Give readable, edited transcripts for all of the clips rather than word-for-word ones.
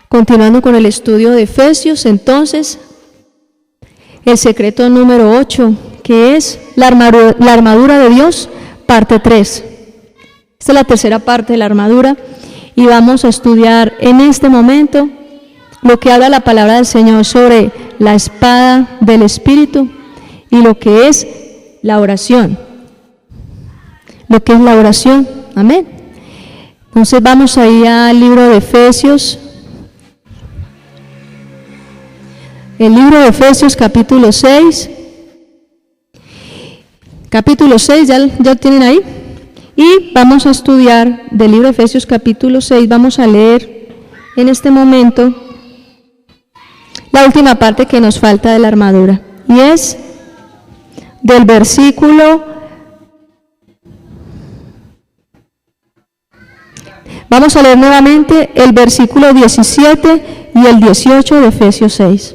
Continuando con el estudio de Efesios, entonces, el secreto número 8, que es la armadura de Dios, parte 3. Esta es la tercera parte de la armadura y vamos a estudiar en este momento lo que habla la palabra del Señor sobre la espada del Espíritu y lo que es la oración. Lo que es la oración, amén. Entonces vamos ahí al libro de Efesios. El libro de Efesios capítulo 6. Capítulo 6, ¿ya tienen ahí? Y vamos a estudiar del libro de Efesios capítulo 6, vamos a leer en este momento la última parte que nos falta de la armadura. Y es del versículo, vamos a leer nuevamente el versículo 17 y el 18 de Efesios 6.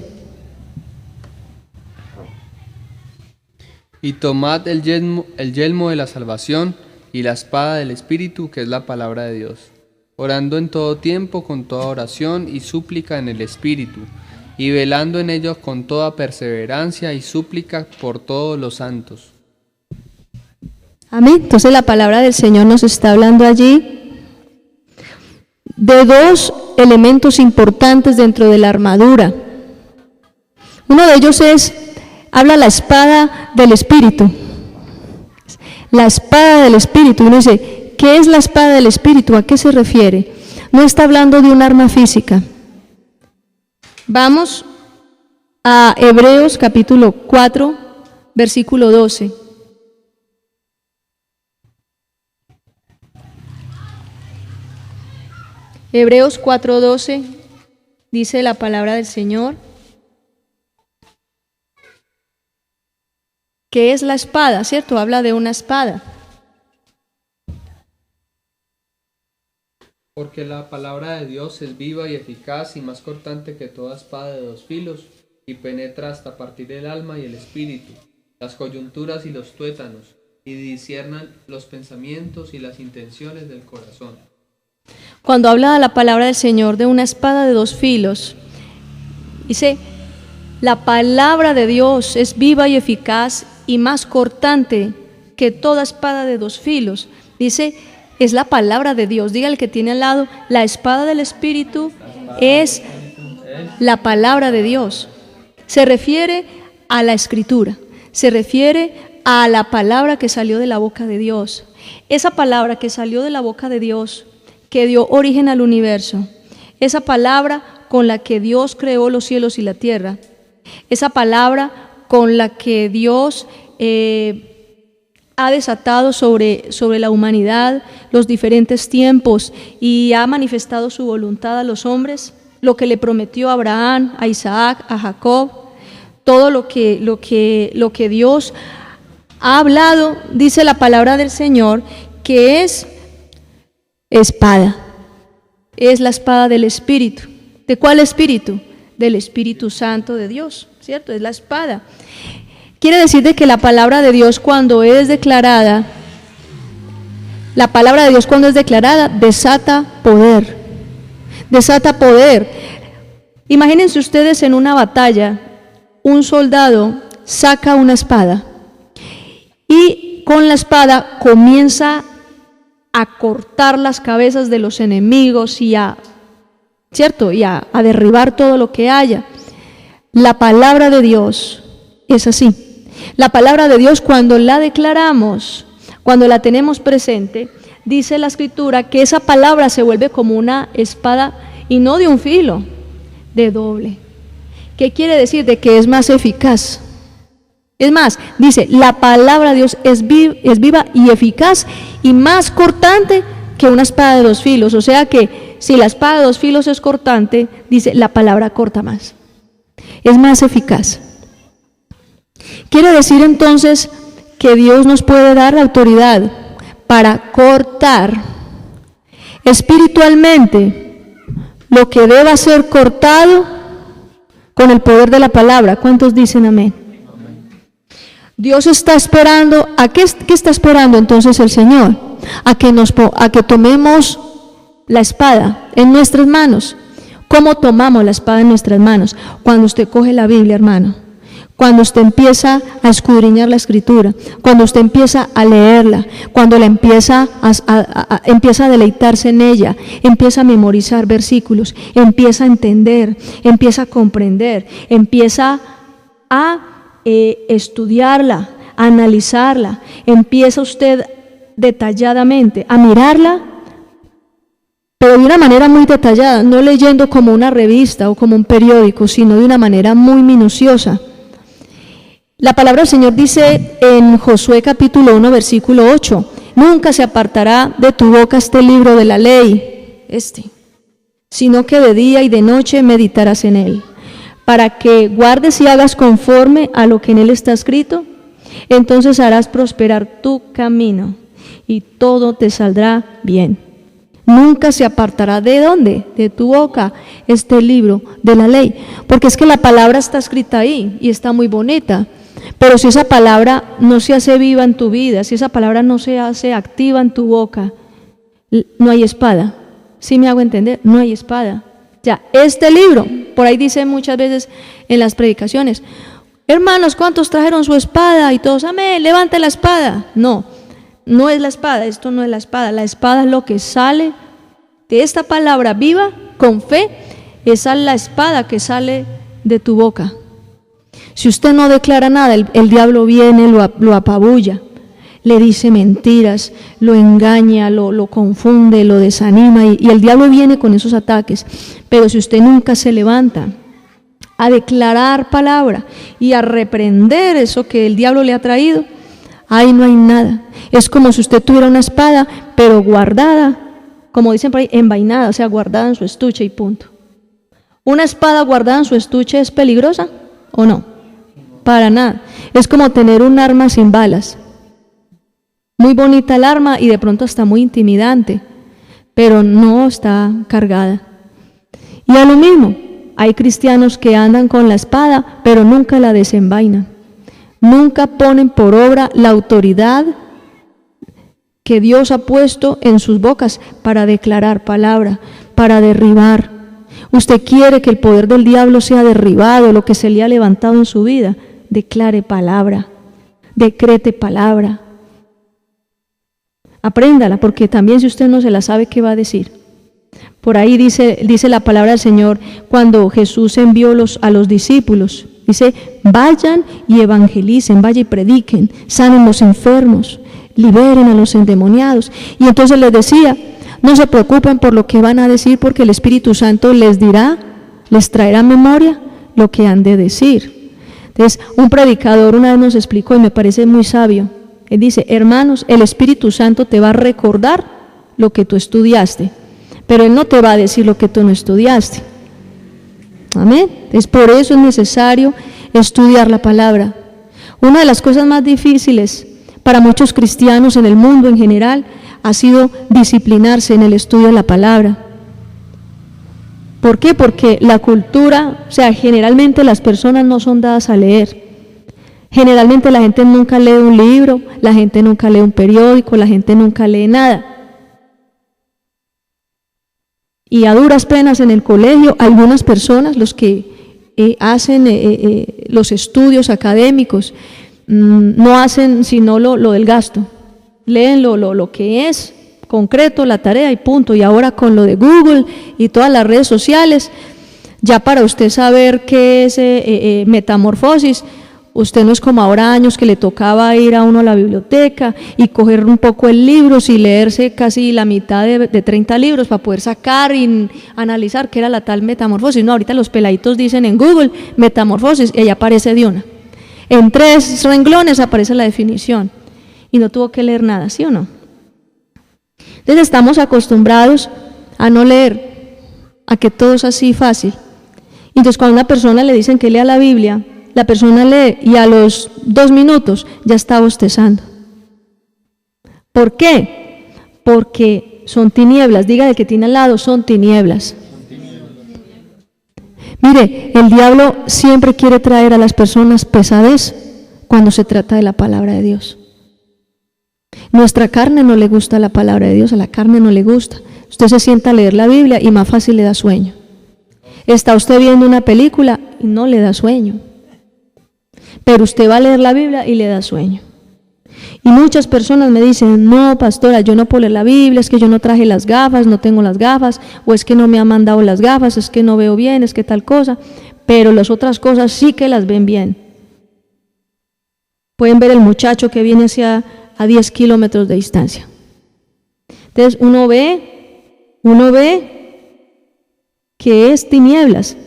Y tomad el yelmo de la salvación y la espada del Espíritu, que es la palabra de Dios, orando en todo tiempo con toda oración y súplica en el Espíritu, y velando en ello con toda perseverancia y súplica por todos los santos. Amén. Entonces la palabra del Señor nos está hablando allí de dos elementos importantes dentro de la armadura. Uno de ellos habla la espada del Espíritu. La espada del Espíritu. Uno dice, ¿qué es la espada del Espíritu? ¿A qué se refiere? No está hablando de un arma física. Vamos a Hebreos capítulo 4, versículo 12. Hebreos 4:12 dice la palabra del Señor. ¿Qué es la espada? ¿Cierto? Habla de una espada. Porque la palabra de Dios es viva y eficaz y más cortante que toda espada de dos filos, y penetra hasta partir el alma y el espíritu, las coyunturas y los tuétanos, y disciernan los pensamientos y las intenciones del corazón. Cuando habla la palabra del Señor de una espada de dos filos, dice, la palabra de Dios es viva y eficaz y más cortante que toda espada de dos filos. Dice, es la palabra de Dios. Diga el que tiene al lado, la espada del Espíritu es la palabra de Dios. Se refiere a la Escritura, se refiere a la palabra que salió de la boca de Dios. Esa palabra que salió de la boca de Dios, que dio origen al universo, esa palabra con la que Dios creó los cielos y la tierra, esa palabra con la que Dios ha desatado sobre la humanidad los diferentes tiempos y ha manifestado su voluntad a los hombres, lo que le prometió a Abraham, a Isaac, a Jacob, todo lo que Dios ha hablado, dice la palabra del Señor, que es espada, es la espada del Espíritu. ¿De cuál Espíritu? Del Espíritu Santo de Dios, ¿cierto? Es la espada. Quiere decir de que la palabra de Dios cuando es declarada, desata poder, desata poder. Imagínense ustedes en una batalla, un soldado saca una espada y con la espada comienza a cortar las cabezas de los enemigos y a derribar todo lo que haya. La palabra de Dios es así. La palabra de Dios, cuando la declaramos, cuando la tenemos presente, dice la Escritura que esa palabra se vuelve como una espada, y no de un filo, de doble. ¿Qué quiere decir? De que es más eficaz. Es más, dice, la palabra de Dios es viva y eficaz y más cortante que una espada de dos filos. O sea que si la espada de dos filos es cortante, dice, la palabra corta más. Es más eficaz. Quiere decir entonces que Dios nos puede dar la autoridad para cortar espiritualmente lo que deba ser cortado con el poder de la palabra. ¿Cuántos dicen amén? Dios está esperando, ¿qué está esperando entonces el Señor? A que tomemos la espada en nuestras manos, ¿Cómo tomamos la espada en nuestras manos? Cuando usted coge la Biblia, hermano. Cuando usted empieza a escudriñar la Escritura, cuando usted empieza a leerla, cuando la empieza a deleitarse en ella, empieza a memorizar versículos, empieza a entender, empieza a comprender, empieza a estudiarla, a analizarla, empieza usted detalladamente a mirarla, pero de una manera muy detallada, no leyendo como una revista o como un periódico, sino de una manera muy minuciosa. La palabra del Señor dice en Josué capítulo 1, versículo 8, nunca se apartará de tu boca este libro de la ley, sino que de día y de noche meditarás en él, para que guardes y hagas conforme a lo que en él está escrito, entonces harás prosperar tu camino y todo te saldrá bien. Nunca se apartará ¿de dónde? De tu boca este libro de la ley, porque es que la palabra está escrita ahí y está muy bonita. Pero si esa palabra no se hace viva en tu vida, si esa palabra no se hace activa en tu boca, no hay espada. ¿Sí me hago entender? No hay espada. Ya, este libro, por ahí dice muchas veces en las predicaciones, hermanos, ¿cuántos trajeron su espada? Y todos, amén, levante la espada. No, no es la espada, esto no es la espada. La espada es lo que sale de esta palabra viva, con fe, esa es la espada que sale de tu boca. Si usted no declara nada, el diablo viene, lo apabulla, le dice mentiras, lo engaña, lo confunde, lo desanima y el diablo viene con esos ataques. Pero si usted nunca se levanta a declarar palabra y a reprender eso que el diablo le ha traído, ahí no hay nada. Es como si usted tuviera una espada, pero guardada, como dicen por ahí, envainada, o sea, guardada en su estuche y punto. ¿Una espada guardada en su estuche es peligrosa o no? Para nada. Es como tener un arma sin balas. Muy bonita el arma y de pronto está muy intimidante, pero no está cargada. Y a lo mismo, hay cristianos que andan con la espada, pero nunca la desenvainan. Nunca ponen por obra la autoridad que Dios ha puesto en sus bocas para declarar palabra, para derribar. Usted quiere que el poder del diablo sea derribado, lo que se le ha levantado en su vida. Declare palabra, decrete palabra. Apréndala, porque también si usted no se la sabe, ¿qué va a decir? Por ahí dice la palabra del Señor cuando Jesús envió a los discípulos. Dice, vayan y evangelicen, vayan y prediquen, sanen los enfermos, liberen a los endemoniados. Y entonces les decía, no se preocupen por lo que van a decir, porque el Espíritu Santo les dirá, les traerá a memoria lo que han de decir. Entonces, un predicador una vez nos explicó y me parece muy sabio. Él dice, hermanos, el Espíritu Santo te va a recordar lo que tú estudiaste, pero Él no te va a decir lo que tú no estudiaste. Amén. Entonces, por eso es necesario estudiar la palabra. Una de las cosas más difíciles para muchos cristianos en el mundo en general ha sido disciplinarse en el estudio de la palabra. ¿Por qué? Porque la cultura, o sea, generalmente las personas no son dadas a leer. Generalmente la gente nunca lee un libro, la gente nunca lee un periódico, la gente nunca lee nada. Y a duras penas en el colegio, algunas personas, los que hacen los estudios académicos, no hacen sino lo del gasto. Leen lo que es concreto, la tarea y punto. Y ahora con lo de Google y todas las redes sociales, ya para usted saber qué es metamorfosis, usted no es como ahora años que le tocaba ir a uno a la biblioteca y coger un poco de libros y leerse casi la mitad de 30 libros para poder sacar y analizar qué era la tal metamorfosis. No, ahorita los peladitos dicen en Google metamorfosis y ahí aparece de una. En 3 renglones aparece la definición y no tuvo que leer nada, ¿sí o no? Entonces estamos acostumbrados a no leer, a que todo es así fácil. Entonces cuando a una persona le dicen que lea la Biblia, la persona lee y a los 2 minutos ya está bostezando. ¿Por qué? Porque son tinieblas. Diga el que tiene al lado, son tinieblas. Mire, el diablo siempre quiere traer a las personas pesadez cuando se trata de la palabra de Dios. Nuestra carne no le gusta la palabra de Dios, a la carne no le gusta. Usted se sienta a leer la Biblia y más fácil le da sueño. Está usted viendo una película y no le da sueño, pero usted va a leer la Biblia y le da sueño. Y muchas personas me dicen, no, pastora, yo no puedo leer la Biblia, es que yo no traje las gafas, no tengo las gafas, o es que no me han mandado las gafas, es que no veo bien, es que tal cosa, pero las otras cosas sí que las ven bien. Pueden ver el muchacho que viene a 10 kilómetros de distancia. Entonces uno ve que es tinieblas,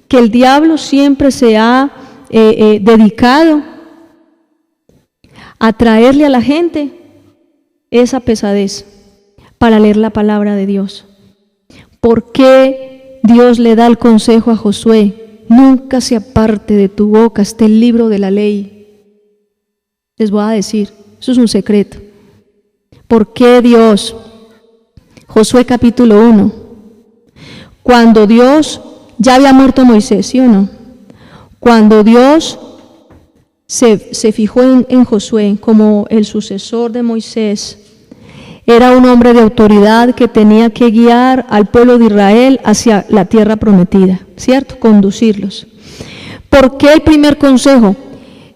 que el diablo siempre se ha dedicado a traerle a la gente esa pesadez para leer la palabra de Dios. ¿Por qué Dios le da el consejo a Josué? Nunca se aparte de tu boca este libro de la ley. Les voy a decir, eso es un secreto. ¿Por qué Dios? Josué capítulo 1. Cuando Dios, ya había muerto Moisés, ¿sí o no? Cuando Dios se fijó en Josué como el sucesor de Moisés, era un hombre de autoridad que tenía que guiar al pueblo de Israel hacia la tierra prometida, ¿cierto? Conducirlos. ¿Por qué el primer consejo?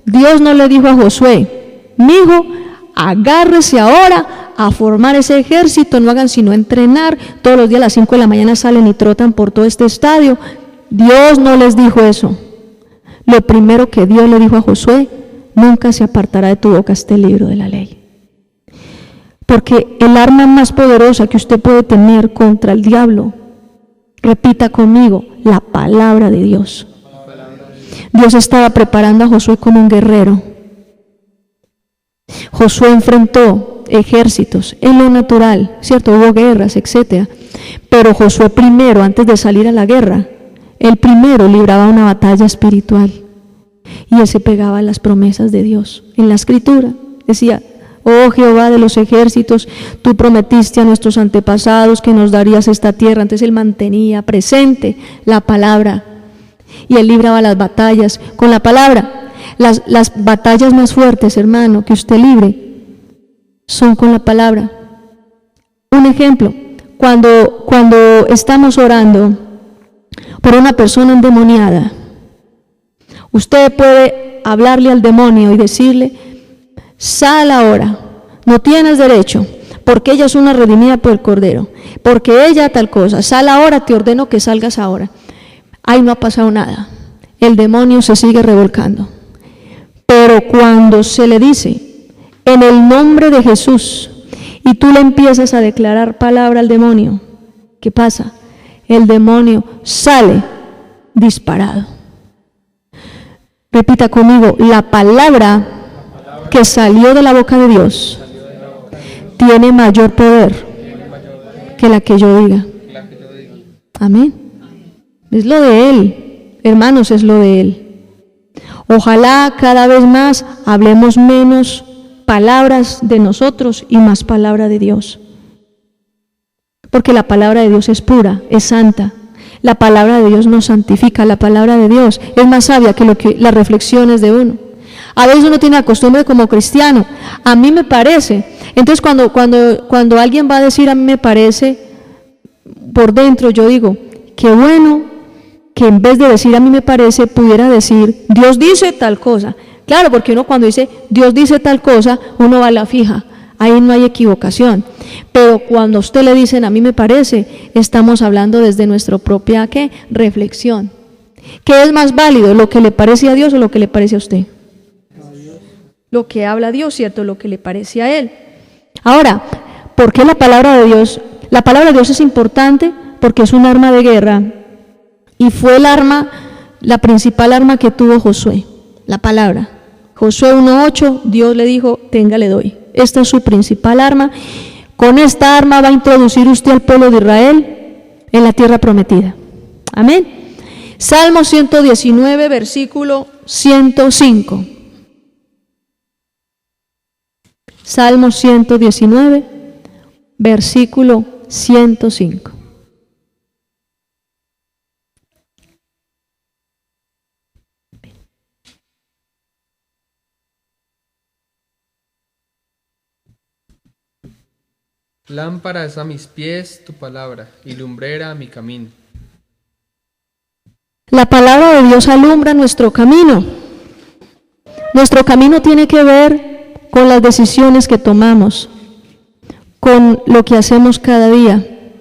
Dios no le dijo a Josué, mijo, agárrese ahora a formar ese ejército, no hagan sino entrenar, todos los días a las 5 de la mañana salen y trotan por todo este estadio. Dios no les dijo eso. Lo primero que Dios le dijo a Josué, nunca se apartará de tu boca este libro de la ley. Porque el arma más poderosa que usted puede tener contra el diablo, repita conmigo, la palabra de Dios. Dios estaba preparando a Josué como un guerrero. Josué enfrentó ejércitos en lo natural, ¿cierto? Hubo guerras, etc. Pero Josué primero, antes de salir a la guerra, él primero libraba una batalla espiritual. Y él se pegaba a las promesas de Dios. En la escritura decía, oh Jehová de los ejércitos, tú prometiste a nuestros antepasados que nos darías esta tierra. Entonces él mantenía presente la palabra. Y él libraba las batallas con la palabra. Las batallas más fuertes, hermano, que usted libre, son con la palabra. Un ejemplo, cuando estamos orando por una persona endemoniada, usted puede hablarle al demonio y decirle, sal ahora, no tienes derecho, porque ella es una redimida por el Cordero, porque ella tal cosa, sal ahora, te ordeno que salgas ahora. Ahí no ha pasado nada, el demonio se sigue revolcando. Pero cuando se le dice, en el nombre de Jesús, y tú le empiezas a declarar palabra al demonio, ¿qué pasa? El demonio sale disparado. Repita conmigo, la palabra que salió de la boca de Dios tiene mayor poder que la que yo diga. Amén. Es lo de Él, hermanos, es lo de Él. Ojalá cada vez más hablemos menos palabras de nosotros y más palabra de Dios. Porque la palabra de Dios es pura, es santa. La palabra de Dios nos santifica, la palabra de Dios es más sabia que las reflexiones de uno. A veces uno tiene la costumbre como cristiano, a mí me parece. Entonces cuando alguien va a decir a mí me parece, por dentro yo digo, qué bueno que en vez de decir a mí me parece, pudiera decir Dios dice tal cosa. Claro, porque uno cuando dice Dios dice tal cosa, uno va a la fija, ahí no hay equivocación. Pero cuando a usted le dicen a mí me parece, estamos hablando desde nuestra propia ¿qué? Reflexión. ¿Qué es más válido, lo que le parece a Dios o lo que le parece a usted? Lo que habla Dios, ¿cierto? Lo que le parece a Él. Ahora, ¿por qué la palabra de Dios? La palabra de Dios es importante porque es un arma de guerra y fue la principal arma que tuvo Josué, la palabra. Josué 1:8, Dios le dijo, tenga, le doy. Esta es su principal arma. Con esta arma va a introducir usted al pueblo de Israel en la tierra prometida. Amén. Salmo 119, versículo 105. Salmo 119, versículo 105. Lámpara es a mis pies tu palabra y lumbrera a mi camino. La palabra de Dios alumbra nuestro camino. Nuestro camino tiene que ver con las decisiones que tomamos, con lo que hacemos cada día,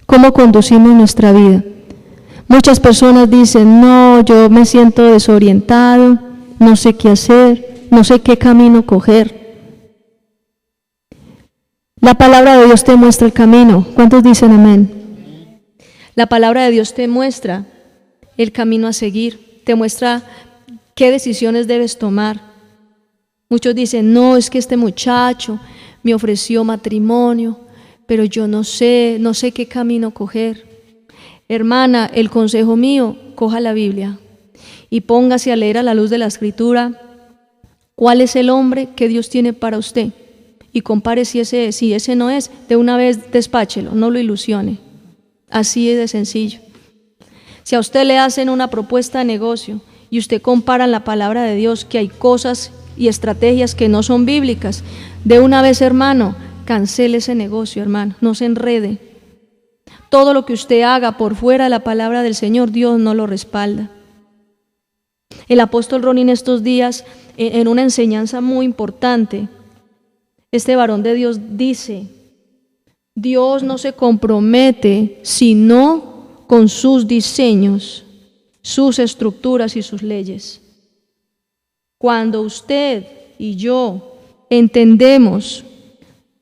cómo conducimos nuestra vida. Muchas personas dicen, no, yo me siento desorientado, no sé qué hacer, no sé qué camino coger. La palabra de Dios te muestra el camino. ¿Cuántos dicen amén? La palabra de Dios te muestra el camino a seguir, te muestra qué decisiones debes tomar. Muchos dicen, no, es que este muchacho me ofreció matrimonio, pero yo no sé qué camino coger. Hermana, el consejo mío, coja la Biblia y póngase a leer a la luz de la Escritura cuál es el hombre que Dios tiene para usted y compare si ese no es, de una vez despáchelo, no lo ilusione. Así es de sencillo. Si a usted le hacen una propuesta de negocio y usted compara la palabra de Dios, que hay cosas y estrategias que no son bíblicas, de una vez, hermano, cancele ese negocio, hermano, no se enrede. Todo lo que usted haga por fuera de la palabra del Señor, Dios no lo respalda. El apóstol Ronnie en estos días, en una enseñanza muy importante, este varón de Dios dice, Dios no se compromete sino con sus diseños, sus estructuras y sus leyes. Cuando usted y yo entendemos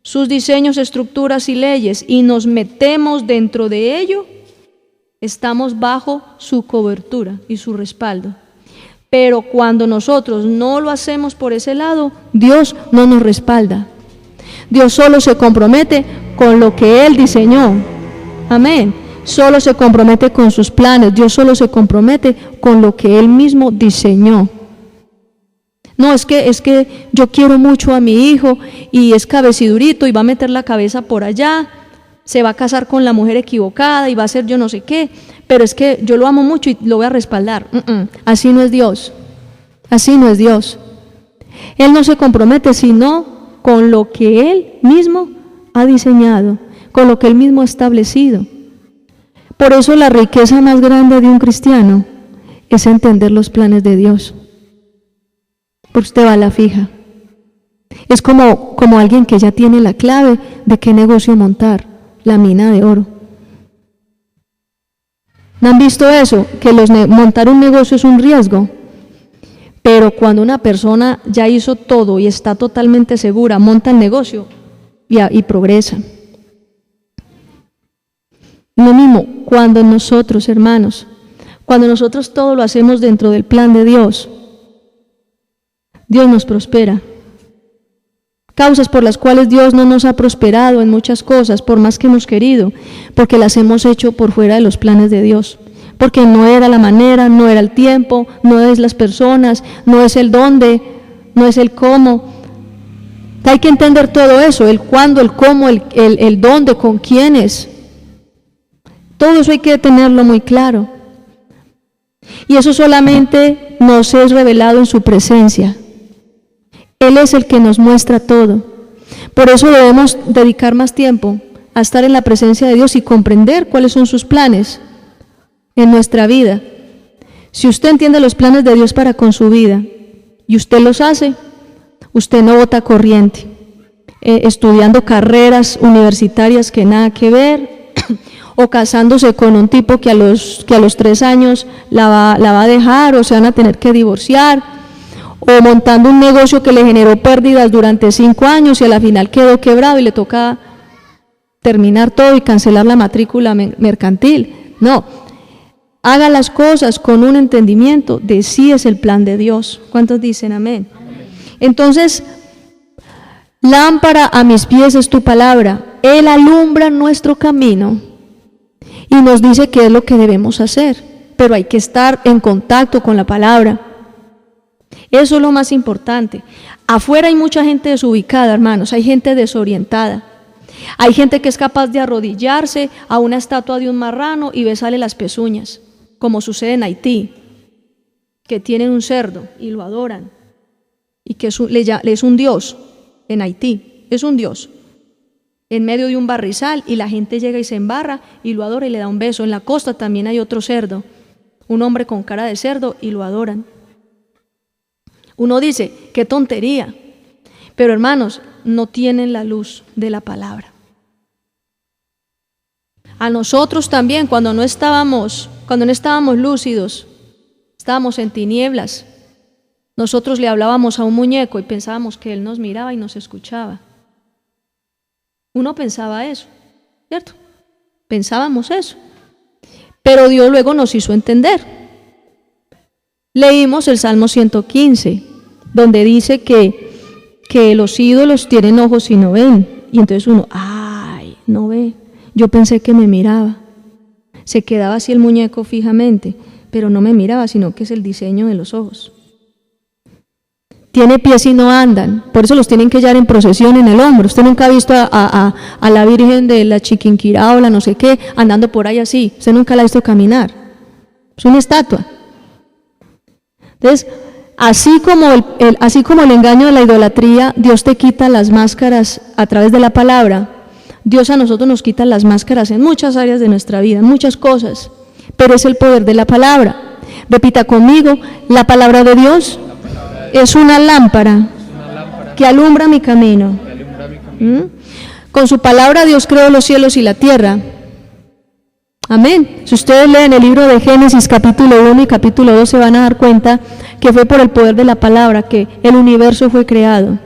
sus diseños, estructuras y leyes y nos metemos dentro de ello, estamos bajo su cobertura y su respaldo. Pero cuando nosotros no lo hacemos por ese lado, Dios no nos respalda. Dios solo se compromete con lo que Él diseñó. Amén. Solo se compromete con sus planes. Dios solo se compromete con lo que Él mismo diseñó. No, es que yo quiero mucho a mi hijo y es cabecidurito y va a meter la cabeza por allá, se va a casar con la mujer equivocada y va a hacer yo no sé qué, pero es que yo lo amo mucho y lo voy a respaldar. Así no es Dios. Así no es Dios. Él no se compromete sino con lo que Él mismo ha diseñado, con lo que Él mismo ha establecido. Por eso la riqueza más grande de un cristiano es entender los planes de Dios. Porque usted va a la fija. Es como alguien que ya tiene la clave de qué negocio montar, la mina de oro. ¿No han visto eso? Que montar un negocio es un riesgo. Pero cuando una persona ya hizo todo y está totalmente segura, monta el negocio y progresa. Lo mismo, cuando nosotros, hermanos, cuando nosotros todo lo hacemos dentro del plan de Dios, Dios nos prospera. Causas por las cuales Dios no nos ha prosperado en muchas cosas, por más que hemos querido, porque las hemos hecho por fuera de los planes de Dios. Porque no era la manera, no era el tiempo, no es las personas, no es el dónde, no es el cómo. Hay que entender todo eso, el cuándo, el cómo, el dónde, con quiénes. Todo eso hay que tenerlo muy claro. Y eso solamente nos es revelado en su presencia. Él es el que nos muestra todo. Por eso debemos dedicar más tiempo a estar en la presencia de Dios y comprender cuáles son sus planes en nuestra vida. Si usted entiende los planes de Dios para con su vida y usted los hace, usted no bota corriente, estudiando carreras universitarias que nada que ver, o casándose con un tipo que a los 3 años la va a dejar o se van a tener que divorciar, o montando un negocio que le generó pérdidas durante 5 años y a la final quedó quebrado y le toca terminar todo y cancelar la matrícula mercantil. No, haga las cosas con un entendimiento de si es el plan de Dios. ¿Cuántos dicen amén? Entonces, lámpara a mis pies es tu palabra. Él alumbra nuestro camino y nos dice qué es lo que debemos hacer, pero hay que estar en contacto con la palabra. Eso es lo más importante. Afuera hay mucha gente desubicada, hermanos, hay gente desorientada. Hay gente que es capaz de arrodillarse a una estatua de un marrano y besarle las pezuñas, como sucede en Haití, que tienen un cerdo y lo adoran, y que es un dios en Haití, es un dios, en medio de un barrizal, y la gente llega y se embarra y lo adora y le da un beso. En la costa también hay otro cerdo, un hombre con cara de cerdo y lo adoran. Uno dice, qué tontería, pero hermanos, no tienen la luz de la palabra. A nosotros también, cuando no estábamos lúcidos, estábamos en tinieblas, nosotros le hablábamos a un muñeco y pensábamos que él nos miraba y nos escuchaba. Uno pensaba eso, ¿cierto? Pensábamos eso. Pero Dios luego nos hizo entender. Leímos el Salmo 115, donde dice que los ídolos tienen ojos y no ven. Y entonces uno, no ve. Yo pensé que me miraba. Se quedaba así el muñeco fijamente, pero no me miraba, sino que es el diseño de los ojos. Tiene pies y no andan, por eso los tienen que llevar en procesión en el hombro. Usted nunca ha visto a la Virgen de la Chiquinquirá o la no sé qué andando por ahí así. Usted nunca la ha visto caminar. Es una estatua. Entonces, así como el engaño de la idolatría, Dios te quita las máscaras a través de la palabra. Dios a nosotros nos quita las máscaras en muchas áreas de nuestra vida, en muchas cosas, pero es el poder de la palabra. Repita conmigo, la palabra de Dios es una lámpara que alumbra mi camino. Con su palabra Dios creó los cielos y la tierra. Amén. Si ustedes leen el libro de Génesis capítulo 1 y capítulo 2 se van a dar cuenta que fue por el poder de la palabra que el universo fue creado.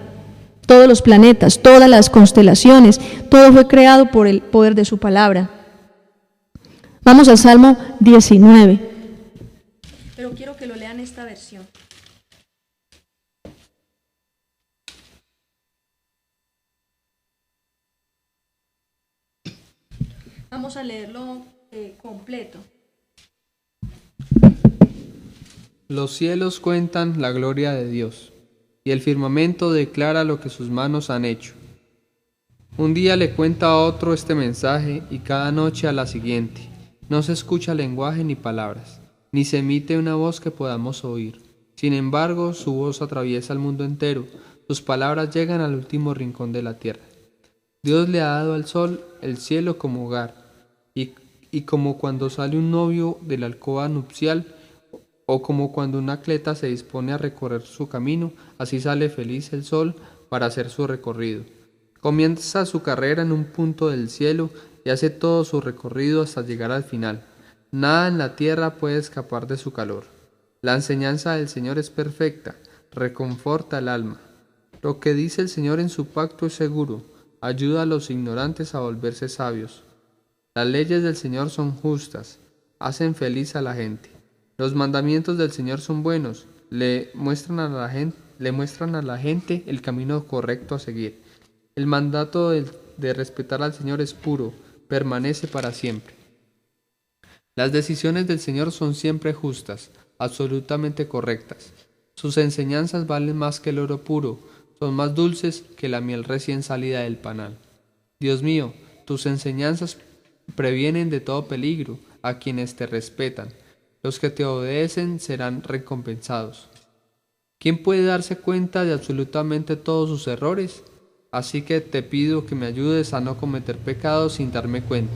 Todos los planetas, todas las constelaciones, todo fue creado por el poder de su palabra. Vamos al Salmo 19. Pero quiero que lo lean esta versión. Vamos a leerlo completo. Los cielos cuentan la gloria de Dios, y el firmamento declara lo que sus manos han hecho. Un día le cuenta a otro este mensaje, y cada noche a la siguiente. No se escucha lenguaje ni palabras, ni se emite una voz que podamos oír. Sin embargo, su voz atraviesa el mundo entero, sus palabras llegan al último rincón de la tierra. Dios le ha dado al sol el cielo como hogar, y como cuando sale un novio de la alcoba nupcial, o como cuando un atleta se dispone a recorrer su camino, así sale feliz el sol para hacer su recorrido. Comienza su carrera en un punto del cielo y hace todo su recorrido hasta llegar al final. Nada en la tierra puede escapar de su calor. La enseñanza del Señor es perfecta, reconforta el alma. Lo que dice el Señor en su pacto es seguro, ayuda a los ignorantes a volverse sabios. Las leyes del Señor son justas, hacen feliz a la gente. Los mandamientos del Señor son buenos, le muestran a la gente el camino correcto a seguir. El mandato de respetar al Señor es puro, permanece para siempre. Las decisiones del Señor son siempre justas, absolutamente correctas. Sus enseñanzas valen más que el oro puro, son más dulces que la miel recién salida del panal. Dios mío, tus enseñanzas previenen de todo peligro a quienes te respetan. Los que te obedecen serán recompensados. ¿Quién puede darse cuenta de absolutamente todos sus errores? Así que te pido que me ayudes a no cometer pecados sin darme cuenta.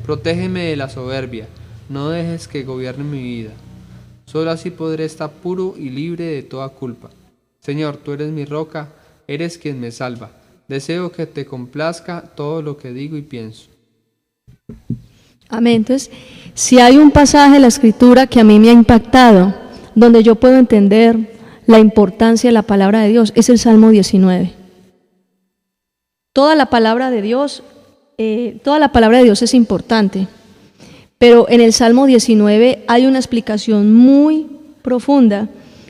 Protégeme de la soberbia, no dejes que gobierne mi vida. Solo así podré estar puro y libre de toda culpa. Señor, tú eres mi roca, eres quien me salva. Deseo que te complazca todo lo que digo y pienso. Amén. Entonces, si hay un pasaje de la Escritura que a mí me ha impactado, donde yo puedo entender la importancia de la palabra de Dios, es el Salmo 19. Toda la palabra de Dios es importante, pero en el Salmo 19 hay una explicación muy profunda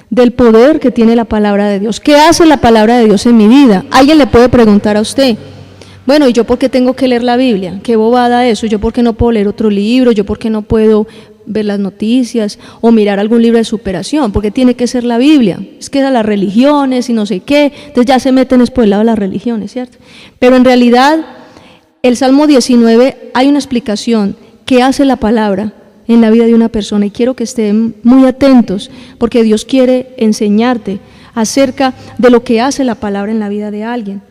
del poder que tiene la palabra de Dios. ¿Qué hace la palabra de Dios en mi vida? Alguien le puede preguntar a usted, bueno, ¿y yo por qué tengo que leer la Biblia? ¿Qué bobada eso? ¿Yo por qué no puedo leer otro libro? ¿Yo por qué no puedo ver las noticias o mirar algún libro de superación? ¿Por qué tiene que ser la Biblia? Es que las religiones y no sé qué, entonces ya se meten por el lado de las religiones, ¿cierto? Pero en realidad, el Salmo 19 hay una explicación. ¿Qué hace la palabra en la vida de una persona? Y quiero que estén muy atentos, porque Dios quiere enseñarte acerca de lo que hace la palabra en la vida de alguien.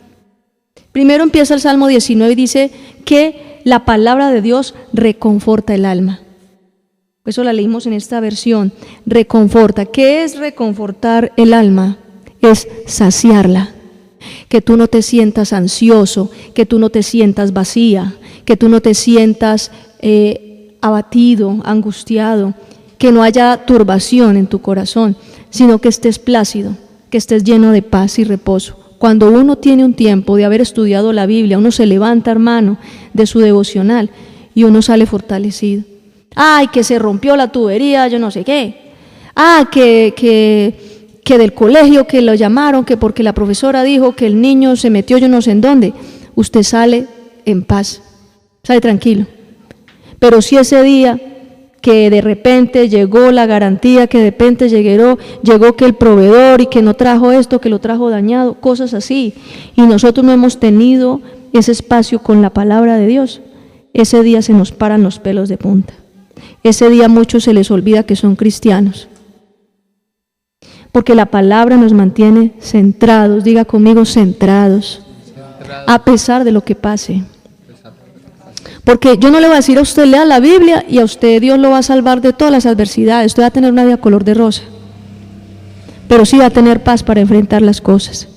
Primero empieza el Salmo 19 y dice que la palabra de Dios reconforta el alma. Eso la leímos en esta versión. Reconforta. ¿Qué es reconfortar el alma? Es saciarla. Que tú no te sientas ansioso, que tú no te sientas vacía, que tú no te sientas abatido, angustiado, que no haya turbación en tu corazón, sino que estés plácido, que estés lleno de paz y reposo. Cuando uno tiene un tiempo de haber estudiado la Biblia, uno se levanta, hermano, de su devocional y uno sale fortalecido. Ay, que se rompió la tubería, yo no sé qué. Ah, que del colegio que lo llamaron, que porque la profesora dijo que el niño se metió yo no sé en dónde. Usted sale en paz, sale tranquilo. Pero si ese día que de repente llegó la garantía, que de repente llegó que el proveedor y que no trajo esto, que lo trajo dañado, cosas así, y nosotros no hemos tenido ese espacio con la palabra de Dios, ese día se nos paran los pelos de punta. Ese día a muchos se les olvida que son cristianos, porque la palabra nos mantiene centrados, diga conmigo centrados, a pesar de lo que pase. Porque yo no le voy a decir a usted lea la Biblia y a usted Dios lo va a salvar de todas las adversidades, usted va a tener una vida color de rosa, pero sí va a tener paz para enfrentar las cosas.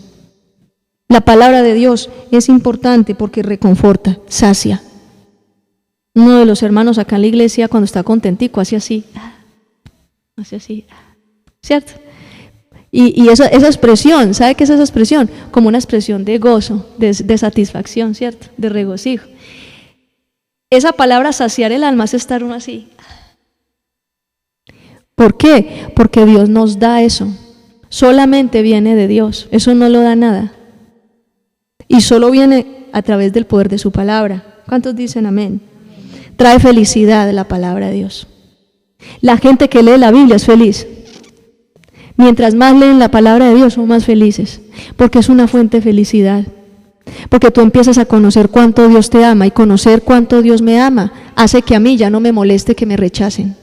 La palabra de Dios es importante porque reconforta, sacia. Uno de los hermanos acá en la iglesia cuando está contentico hace así, ¿cierto? Y esa expresión, ¿sabe qué es esa expresión? Como una expresión de gozo, de satisfacción, ¿cierto? De regocijo. Esa palabra saciar el alma es estar uno así. ¿Por qué? Porque Dios nos da eso. Solamente viene de Dios, eso no lo da nada. Y solo viene a través del poder de su palabra. ¿Cuántos dicen amén? Trae felicidad la palabra de Dios. La gente que lee la Biblia es feliz. Mientras más leen la palabra de Dios son más felices, porque es una fuente de felicidad. Porque tú empiezas a conocer cuánto Dios te ama, y conocer cuánto Dios me ama hace que a mí ya no me moleste que me rechacen.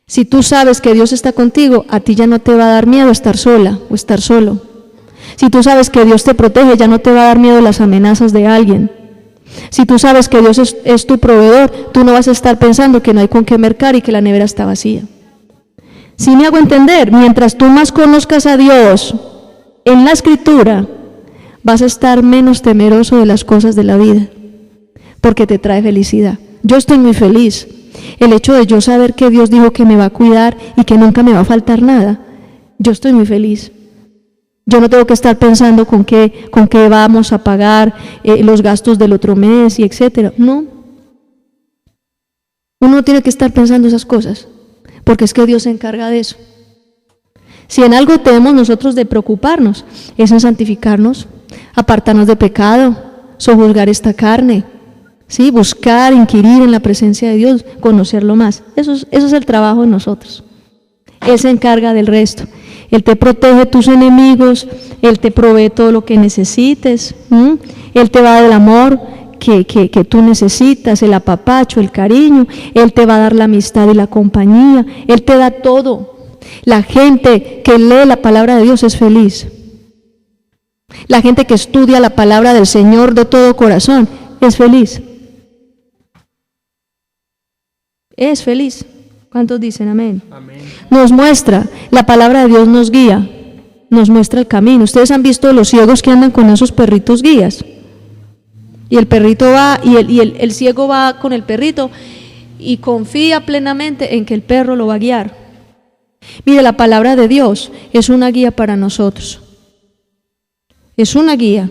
Si tú sabes que Dios está contigo, a ti ya no te va a dar miedo estar sola o estar solo. Si tú sabes que Dios te protege, ya no te va a dar miedo las amenazas de alguien. Si tú sabes que Dios es tu proveedor, tú no vas a estar pensando que no hay con qué mercar y que la nevera está vacía. Si me hago entender, mientras tú más conozcas a Dios en la Escritura, vas a estar menos temeroso de las cosas de la vida, porque te trae felicidad. Yo estoy muy feliz. El hecho de yo saber que Dios dijo que me va a cuidar y que nunca me va a faltar nada, yo estoy muy feliz. Yo no tengo que estar pensando con qué vamos a pagar los gastos del otro mes y etcétera. No. Uno no tiene que estar pensando esas cosas, porque es que Dios se encarga de eso. Si en algo tenemos nosotros de preocuparnos, es en santificarnos, apartarnos de pecado, sojuzgar esta carne, ¿sí? Buscar, inquirir en la presencia de Dios, conocerlo más. Eso es el trabajo de nosotros. Él se encarga del resto. Él te protege de tus enemigos, Él te provee todo lo que necesites, Él te va a dar el amor que tú necesitas, el apapacho, el cariño, Él te va a dar la amistad y la compañía, Él te da todo. La gente que lee la palabra de Dios es feliz. La gente que estudia la palabra del Señor de todo corazón es feliz. Es feliz. ¿Cuántos dicen amén? Amén? Nos muestra, la palabra de Dios nos guía, nos muestra el camino. Ustedes han visto los ciegos que andan con esos perritos guías. Y el perrito va, y el ciego va con el perrito y confía plenamente en que el perro lo va a guiar. Mire, la palabra de Dios es una guía para nosotros. Es una guía.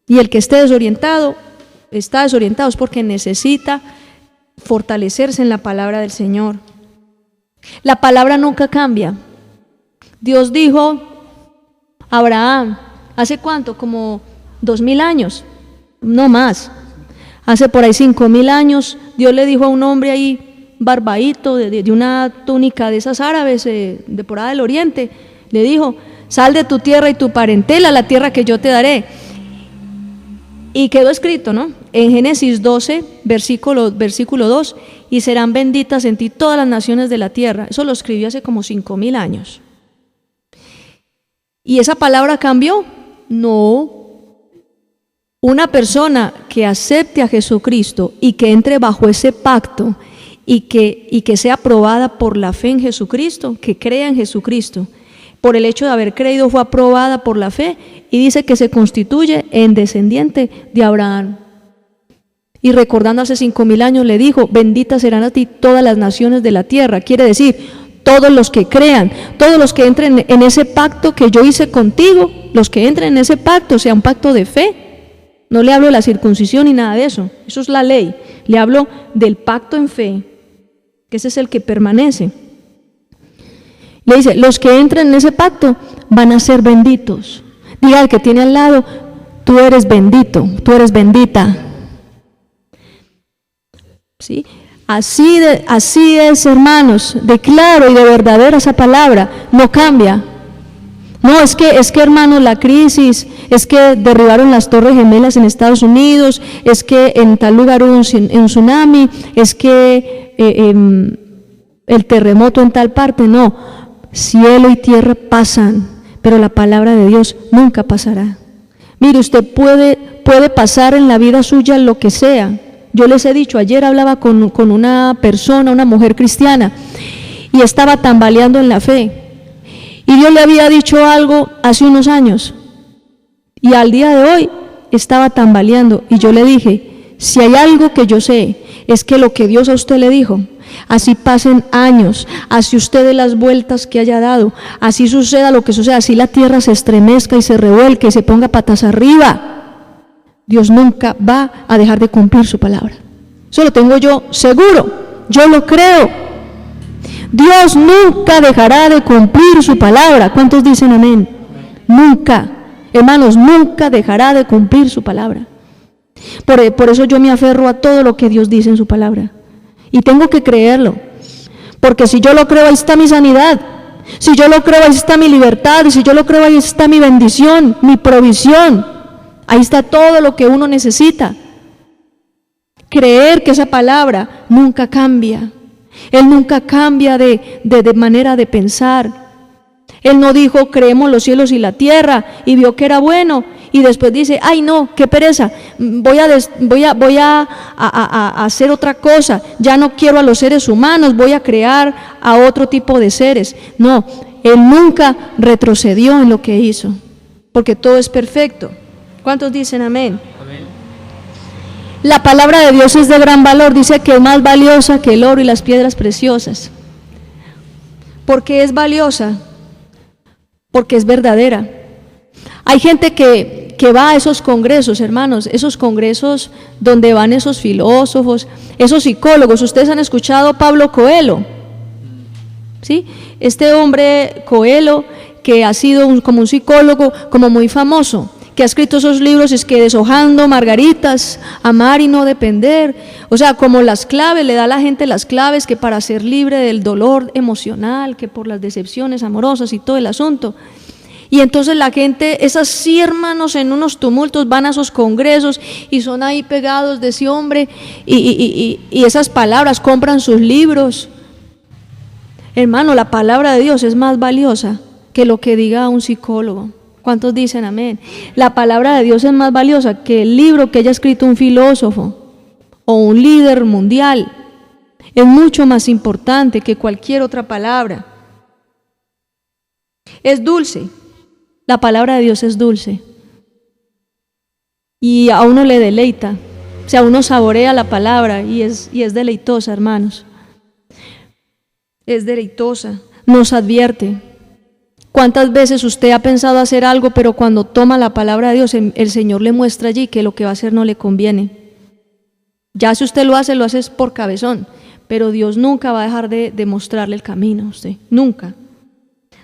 Y el que esté desorientado, está desorientado es porque necesita fortalecerse en la palabra del Señor. La palabra nunca cambia. Dios dijo a Abraham, ¿hace cuánto? Como 2000 años, no más. Hace por ahí 5000 años, Dios le dijo a un hombre ahí, barbadito, de una túnica de esas árabes, de por allá del oriente, le dijo, sal de tu tierra y tu parentela a la tierra que yo te daré. Y quedó escrito, ¿no? En Génesis 12, versículo 2, y serán benditas en ti todas las naciones de la tierra. Eso lo escribió hace como 5000 años. ¿Y esa palabra cambió? No. Una persona que acepte a Jesucristo y que entre bajo ese pacto y que sea aprobada por la fe en Jesucristo, que crea en Jesucristo. Por el hecho de haber creído fue aprobada por la fe y dice que se constituye en descendiente de Abraham. Y recordando hace 5,000 años le dijo, benditas serán a ti todas las naciones de la tierra. Quiere decir, todos los que crean, todos los que entren en ese pacto que yo hice contigo, los que entren en ese pacto, sea un pacto de fe. No le hablo de la circuncisión ni nada de eso, eso es la ley. Le hablo del pacto en fe, que ese es el que permanece. Le dice, los que entren en ese pacto van a ser benditos. Diga al que tiene al lado, tú eres bendito, tú eres bendita. ¿Sí? Así es, hermanos, de claro y de verdadera esa palabra, no cambia. No, es que hermanos, la crisis, es que derribaron las Torres Gemelas en Estados Unidos, es que en tal lugar hubo un tsunami, es que el terremoto en tal parte, no. Cielo y tierra pasan, pero la palabra de Dios nunca pasará. Mire, usted puede pasar en la vida suya lo que sea. Yo les he dicho, ayer hablaba con una persona, una mujer cristiana, y estaba tambaleando en la fe. Y yo le había dicho algo hace unos años, y al día de hoy estaba tambaleando, y yo le dije, si hay algo que yo sé, es que lo que Dios a usted le dijo, así pasen años, así usted dé las vueltas que haya dado, así suceda lo que suceda, así la tierra se estremezca y se revuelque y se ponga patas arriba, Dios nunca va a dejar de cumplir su palabra. Eso lo tengo yo seguro, yo lo creo. Dios nunca dejará de cumplir su palabra. ¿Cuántos dicen amén? Nunca, hermanos, nunca dejará de cumplir su palabra. Por eso yo me aferro a todo lo que Dios dice en su palabra. Y tengo que creerlo, porque si yo lo creo, ahí está mi sanidad. Si yo lo creo, ahí está mi libertad. Y si yo lo creo, ahí está mi bendición, mi provisión. Ahí está todo lo que uno necesita. Creer que esa palabra nunca cambia. Él nunca cambia de manera de pensar. Él no dijo, creemos los cielos y la tierra, y vio que era bueno, y después dice, ay no, qué pereza, voy a hacer otra cosa, ya no quiero a los seres humanos, voy a crear a otro tipo de seres. No, Él nunca retrocedió en lo que hizo, porque todo es perfecto. ¿Cuántos dicen amén? Amén. La palabra de Dios es de gran valor, dice que es más valiosa que el oro y las piedras preciosas. ¿Por qué es valiosa? Porque es verdadera. Hay gente que va a esos congresos, hermanos, esos congresos donde van esos filósofos, esos psicólogos. Ustedes han escuchado a Pablo Coelho, ¿sí? Este hombre Coelho, que ha sido como un psicólogo, como muy famoso, que ha escrito esos libros, es que deshojando margaritas, amar y no depender, o sea, como las claves, le da a la gente las claves que para ser libre del dolor emocional, que por las decepciones amorosas y todo el asunto. Y entonces la gente, esas sí, hermanos, en unos tumultos van a esos congresos y son ahí pegados de ese hombre y esas palabras, compran sus libros. Hermano, la palabra de Dios es más valiosa que lo que diga un psicólogo. ¿Cuántos dicen amén? La palabra de Dios es más valiosa que el libro que haya escrito un filósofo o un líder mundial. Es mucho más importante que cualquier otra palabra. Es dulce. La palabra de Dios es dulce. Y a uno le deleita. O sea, uno saborea la palabra y es deleitosa, hermanos. Es deleitosa. Nos advierte. ¿Cuántas veces usted ha pensado hacer algo, pero cuando toma la palabra de Dios, el Señor le muestra allí que lo que va a hacer no le conviene? Ya si usted lo hace por cabezón, pero Dios nunca va a dejar de mostrarle el camino a usted, nunca.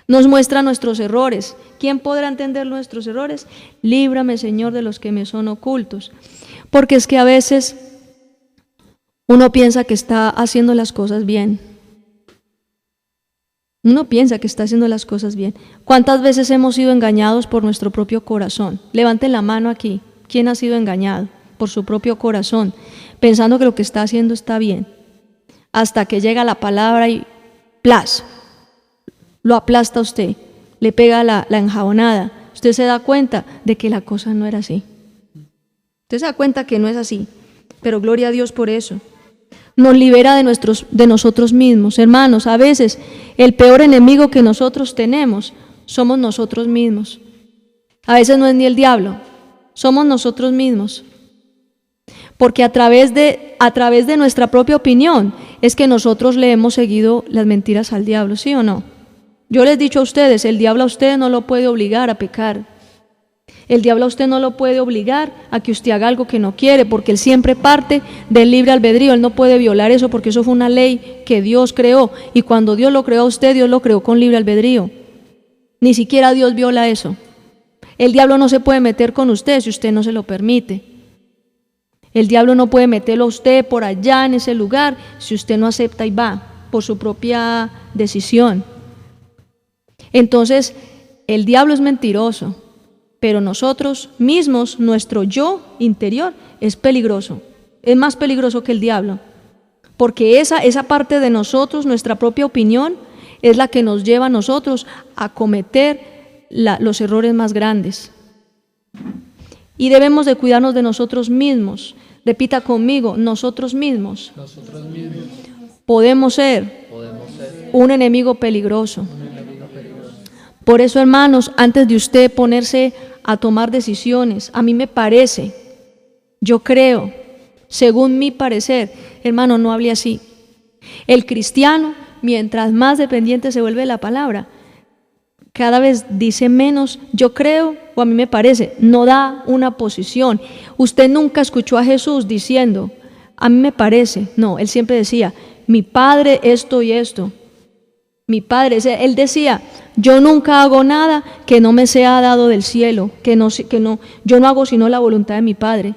Nos muestra nuestros errores. ¿Quién podrá entender nuestros errores? Líbrame, Señor, de los que me son ocultos. Porque es que a veces uno piensa que está haciendo las cosas bien. Uno piensa que está haciendo las cosas bien. ¿Cuántas veces hemos sido engañados por nuestro propio corazón? Levanten la mano aquí. ¿Quién ha sido engañado por su propio corazón, pensando que lo que está haciendo está bien? Hasta que llega la palabra y ¡plas! Lo aplasta a usted, le pega la enjabonada. Usted se da cuenta de que la cosa no era así. Usted se da cuenta que no es así, pero gloria a Dios por eso. nos libera de nosotros mismos. Hermanos, a veces el peor enemigo que nosotros tenemos somos nosotros mismos. A veces no es ni el diablo, somos nosotros mismos. Porque a través de nuestra propia opinión es que nosotros le hemos seguido las mentiras al diablo, ¿sí o no? Yo les he dicho a ustedes, el diablo a usted no lo puede obligar a pecar. El diablo a usted no lo puede obligar a que usted haga algo que no quiere, porque él siempre parte del libre albedrío. Él no puede violar eso, porque eso fue una ley que Dios creó. Y cuando Dios lo creó a usted, Dios lo creó con libre albedrío. Ni siquiera Dios viola eso. El diablo no se puede meter con usted si usted no se lo permite. El diablo no puede meterlo a usted por allá en ese lugar si usted no acepta y va por su propia decisión. Entonces, el diablo es mentiroso, pero nosotros mismos, nuestro yo interior es peligroso. Es más peligroso que el diablo, porque esa parte de nosotros, nuestra propia opinión, es la que nos lleva a nosotros a cometer los errores más grandes. Y debemos de cuidarnos de nosotros mismos. Repita conmigo, nosotros mismos. Nosotros mismos Podemos ser un enemigo peligroso. Por eso, hermanos, antes de usted ponerse a tomar decisiones, a mí me parece, yo creo, según mi parecer, hermano, no hable así. El cristiano, mientras más dependiente se vuelve de la palabra, cada vez dice menos yo creo o a mí me parece, no da una posición. Usted nunca escuchó a Jesús diciendo a mí me parece, no, él siempre decía mi padre esto y esto, mi padre, él decía yo nunca hago nada que no me sea dado del cielo, yo no hago sino la voluntad de mi padre.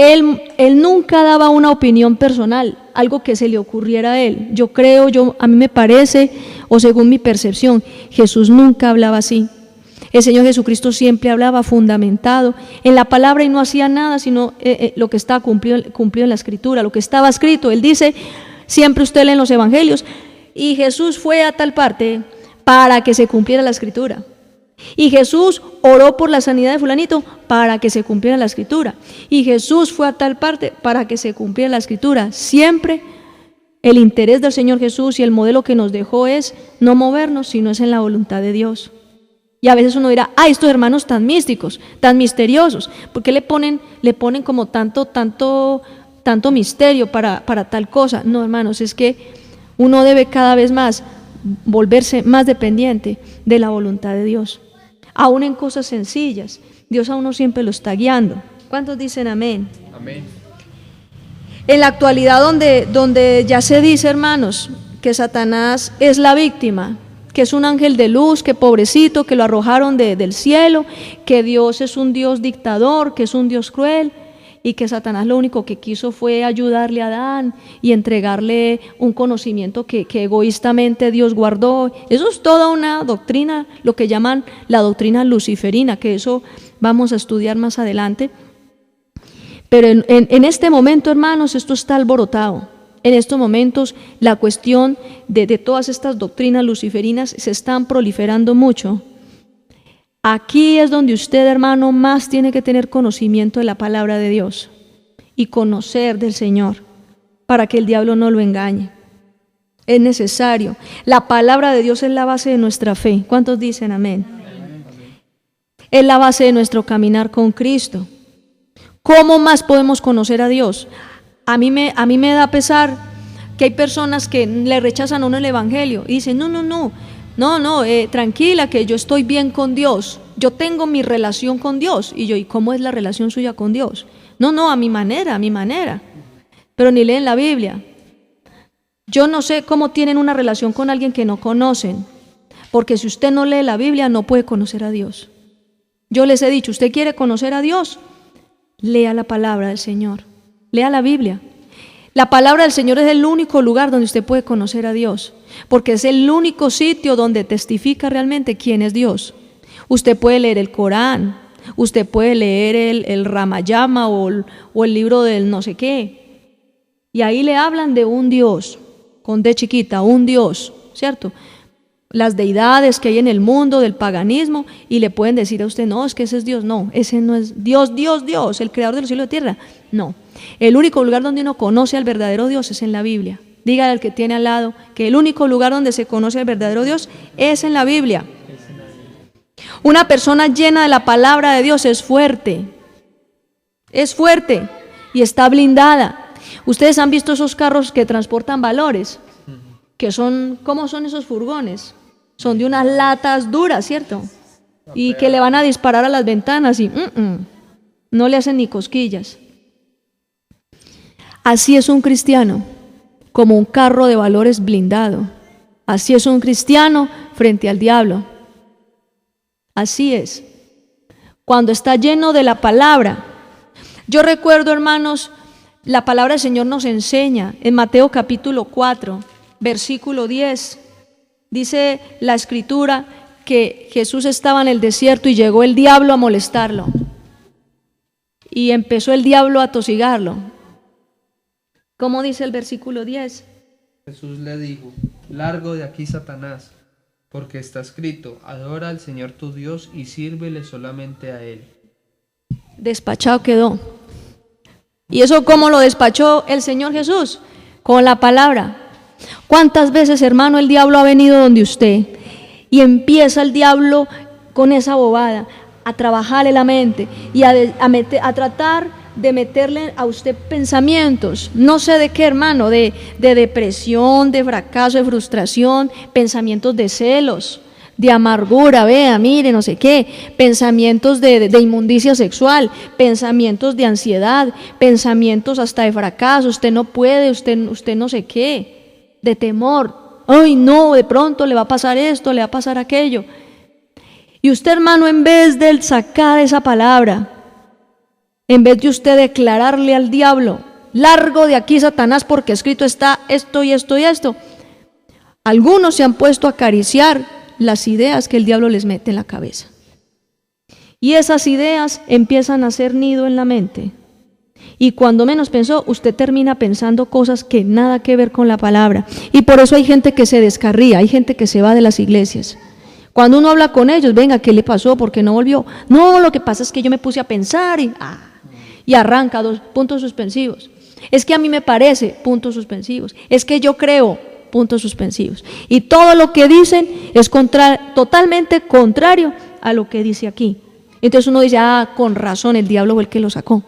Él nunca daba una opinión personal, algo que se le ocurriera a él. Yo creo, a mí me parece, o según mi percepción. Jesús nunca hablaba así. El Señor Jesucristo siempre hablaba fundamentado en la palabra y no hacía nada sino lo que estaba cumplido en la Escritura, lo que estaba escrito. Él dice, siempre usted lee en los evangelios, y Jesús fue a tal parte para que se cumpliera la Escritura. Y Jesús oró por la sanidad de fulanito para que se cumpliera la Escritura. Y Jesús fue a tal parte para que se cumpliera la Escritura. Siempre el interés del Señor Jesús y el modelo que nos dejó es no movernos, sino es en la voluntad de Dios. Y a veces uno dirá, estos hermanos tan místicos, tan misteriosos, ¿por qué le ponen como tanto misterio para tal cosa? No, hermanos, es que uno debe cada vez más volverse más dependiente de la voluntad de Dios. Aún en cosas sencillas, Dios a uno siempre lo está guiando. ¿Cuántos dicen amén? Amén. En la actualidad donde ya se dice, hermanos, que Satanás es la víctima, que es un ángel de luz, que pobrecito, que lo arrojaron del cielo, que Dios es un Dios dictador, que es un Dios cruel, y que Satanás lo único que quiso fue ayudarle a Adán y entregarle un conocimiento que egoístamente Dios guardó. Eso es toda una doctrina, lo que llaman la doctrina luciferina, que eso vamos a estudiar más adelante. Pero en este momento, hermanos, esto está alborotado. En estos momentos la cuestión de todas estas doctrinas luciferinas se están proliferando mucho. Aquí es donde usted, hermano, más tiene que tener conocimiento de la palabra de Dios y conocer del Señor para que el diablo no lo engañe. Es necesario. La palabra de Dios es la base de nuestra fe. ¿Cuántos dicen amén? Es la base de nuestro caminar con Cristo. ¿Cómo más podemos conocer a Dios? A mí me da pesar que hay personas que le rechazan a uno el evangelio y dicen, no, tranquila, que yo estoy bien con Dios, yo tengo mi relación con Dios. Y yo, ¿y cómo es la relación suya con Dios? No, a mi manera, pero ni leen la Biblia. Yo no sé cómo tienen una relación con alguien que no conocen, porque si usted no lee la Biblia no puede conocer a Dios. Yo les he dicho, ¿usted quiere conocer a Dios? Lea la palabra del Señor, lea la Biblia. La palabra del Señor es el único lugar donde usted puede conocer a Dios, porque es el único sitio donde testifica realmente quién es Dios. Usted puede leer el Corán, usted puede leer el Ramayana o el libro del no sé qué, y ahí le hablan de un Dios, con D chiquita, un Dios, ¿cierto? las deidades que hay en el mundo del paganismo y le pueden decir a usted, no, es que ese es Dios. No, ese no es Dios, Dios, el creador de los cielos y la tierra. No, el único lugar donde uno conoce al verdadero Dios es en la Biblia. Dígale al que tiene al lado que el único lugar donde se conoce al verdadero Dios es en la Biblia. Una persona llena de la palabra de Dios es fuerte y está blindada. Ustedes han visto esos carros que transportan valores, que son, ¿cómo son esos furgones? Son de unas latas duras, ¿cierto? Y que le van a disparar a las ventanas y no le hacen ni cosquillas. Así es un cristiano, como un carro de valores blindado. Así es un cristiano frente al diablo. Así es. Cuando está lleno de la palabra. Yo recuerdo, hermanos, la palabra del Señor nos enseña en Mateo capítulo 4, versículo 10. Dice la escritura que Jesús estaba en el desierto y llegó el diablo a molestarlo. Y empezó el diablo a tosigarlo. ¿Cómo dice el versículo 10? Jesús le dijo: largo de aquí, Satanás, porque está escrito: adora al Señor tu Dios y sírvele solamente a Él. Despachado quedó. ¿Y eso cómo lo despachó el Señor Jesús? Con la palabra. ¿Cuántas veces, hermano, el diablo ha venido donde usted y empieza el diablo con esa bobada a trabajarle la mente y a tratar de meterle a usted pensamientos, no sé de qué, hermano, de depresión, de fracaso, de frustración, pensamientos de celos, de amargura, vea, mire, no sé qué, pensamientos de inmundicia sexual, pensamientos de ansiedad, pensamientos hasta de fracaso, usted no puede, usted no sé qué, de temor, ay no, de pronto le va a pasar esto, le va a pasar aquello. Y usted, hermano, en vez de sacar esa palabra, en vez de usted declararle al diablo, largo de aquí, Satanás, porque escrito está esto y esto y esto, algunos se han puesto a acariciar las ideas que el diablo les mete en la cabeza. Y esas ideas empiezan a hacer nido en la mente. Y cuando menos pensó, usted termina pensando cosas que nada que ver con la palabra. Y por eso hay gente que se descarría, hay gente que se va de las iglesias. Cuando uno habla con ellos, venga, ¿qué le pasó? ¿Por qué no volvió? No, lo que pasa es que yo me puse a pensar y arranca 2 puntos suspensivos. Es que a mí me parece, puntos suspensivos. Es que yo creo, puntos suspensivos. Y todo lo que dicen es totalmente contrario a lo que dice aquí. Entonces uno dice, con razón, el diablo fue el que lo sacó.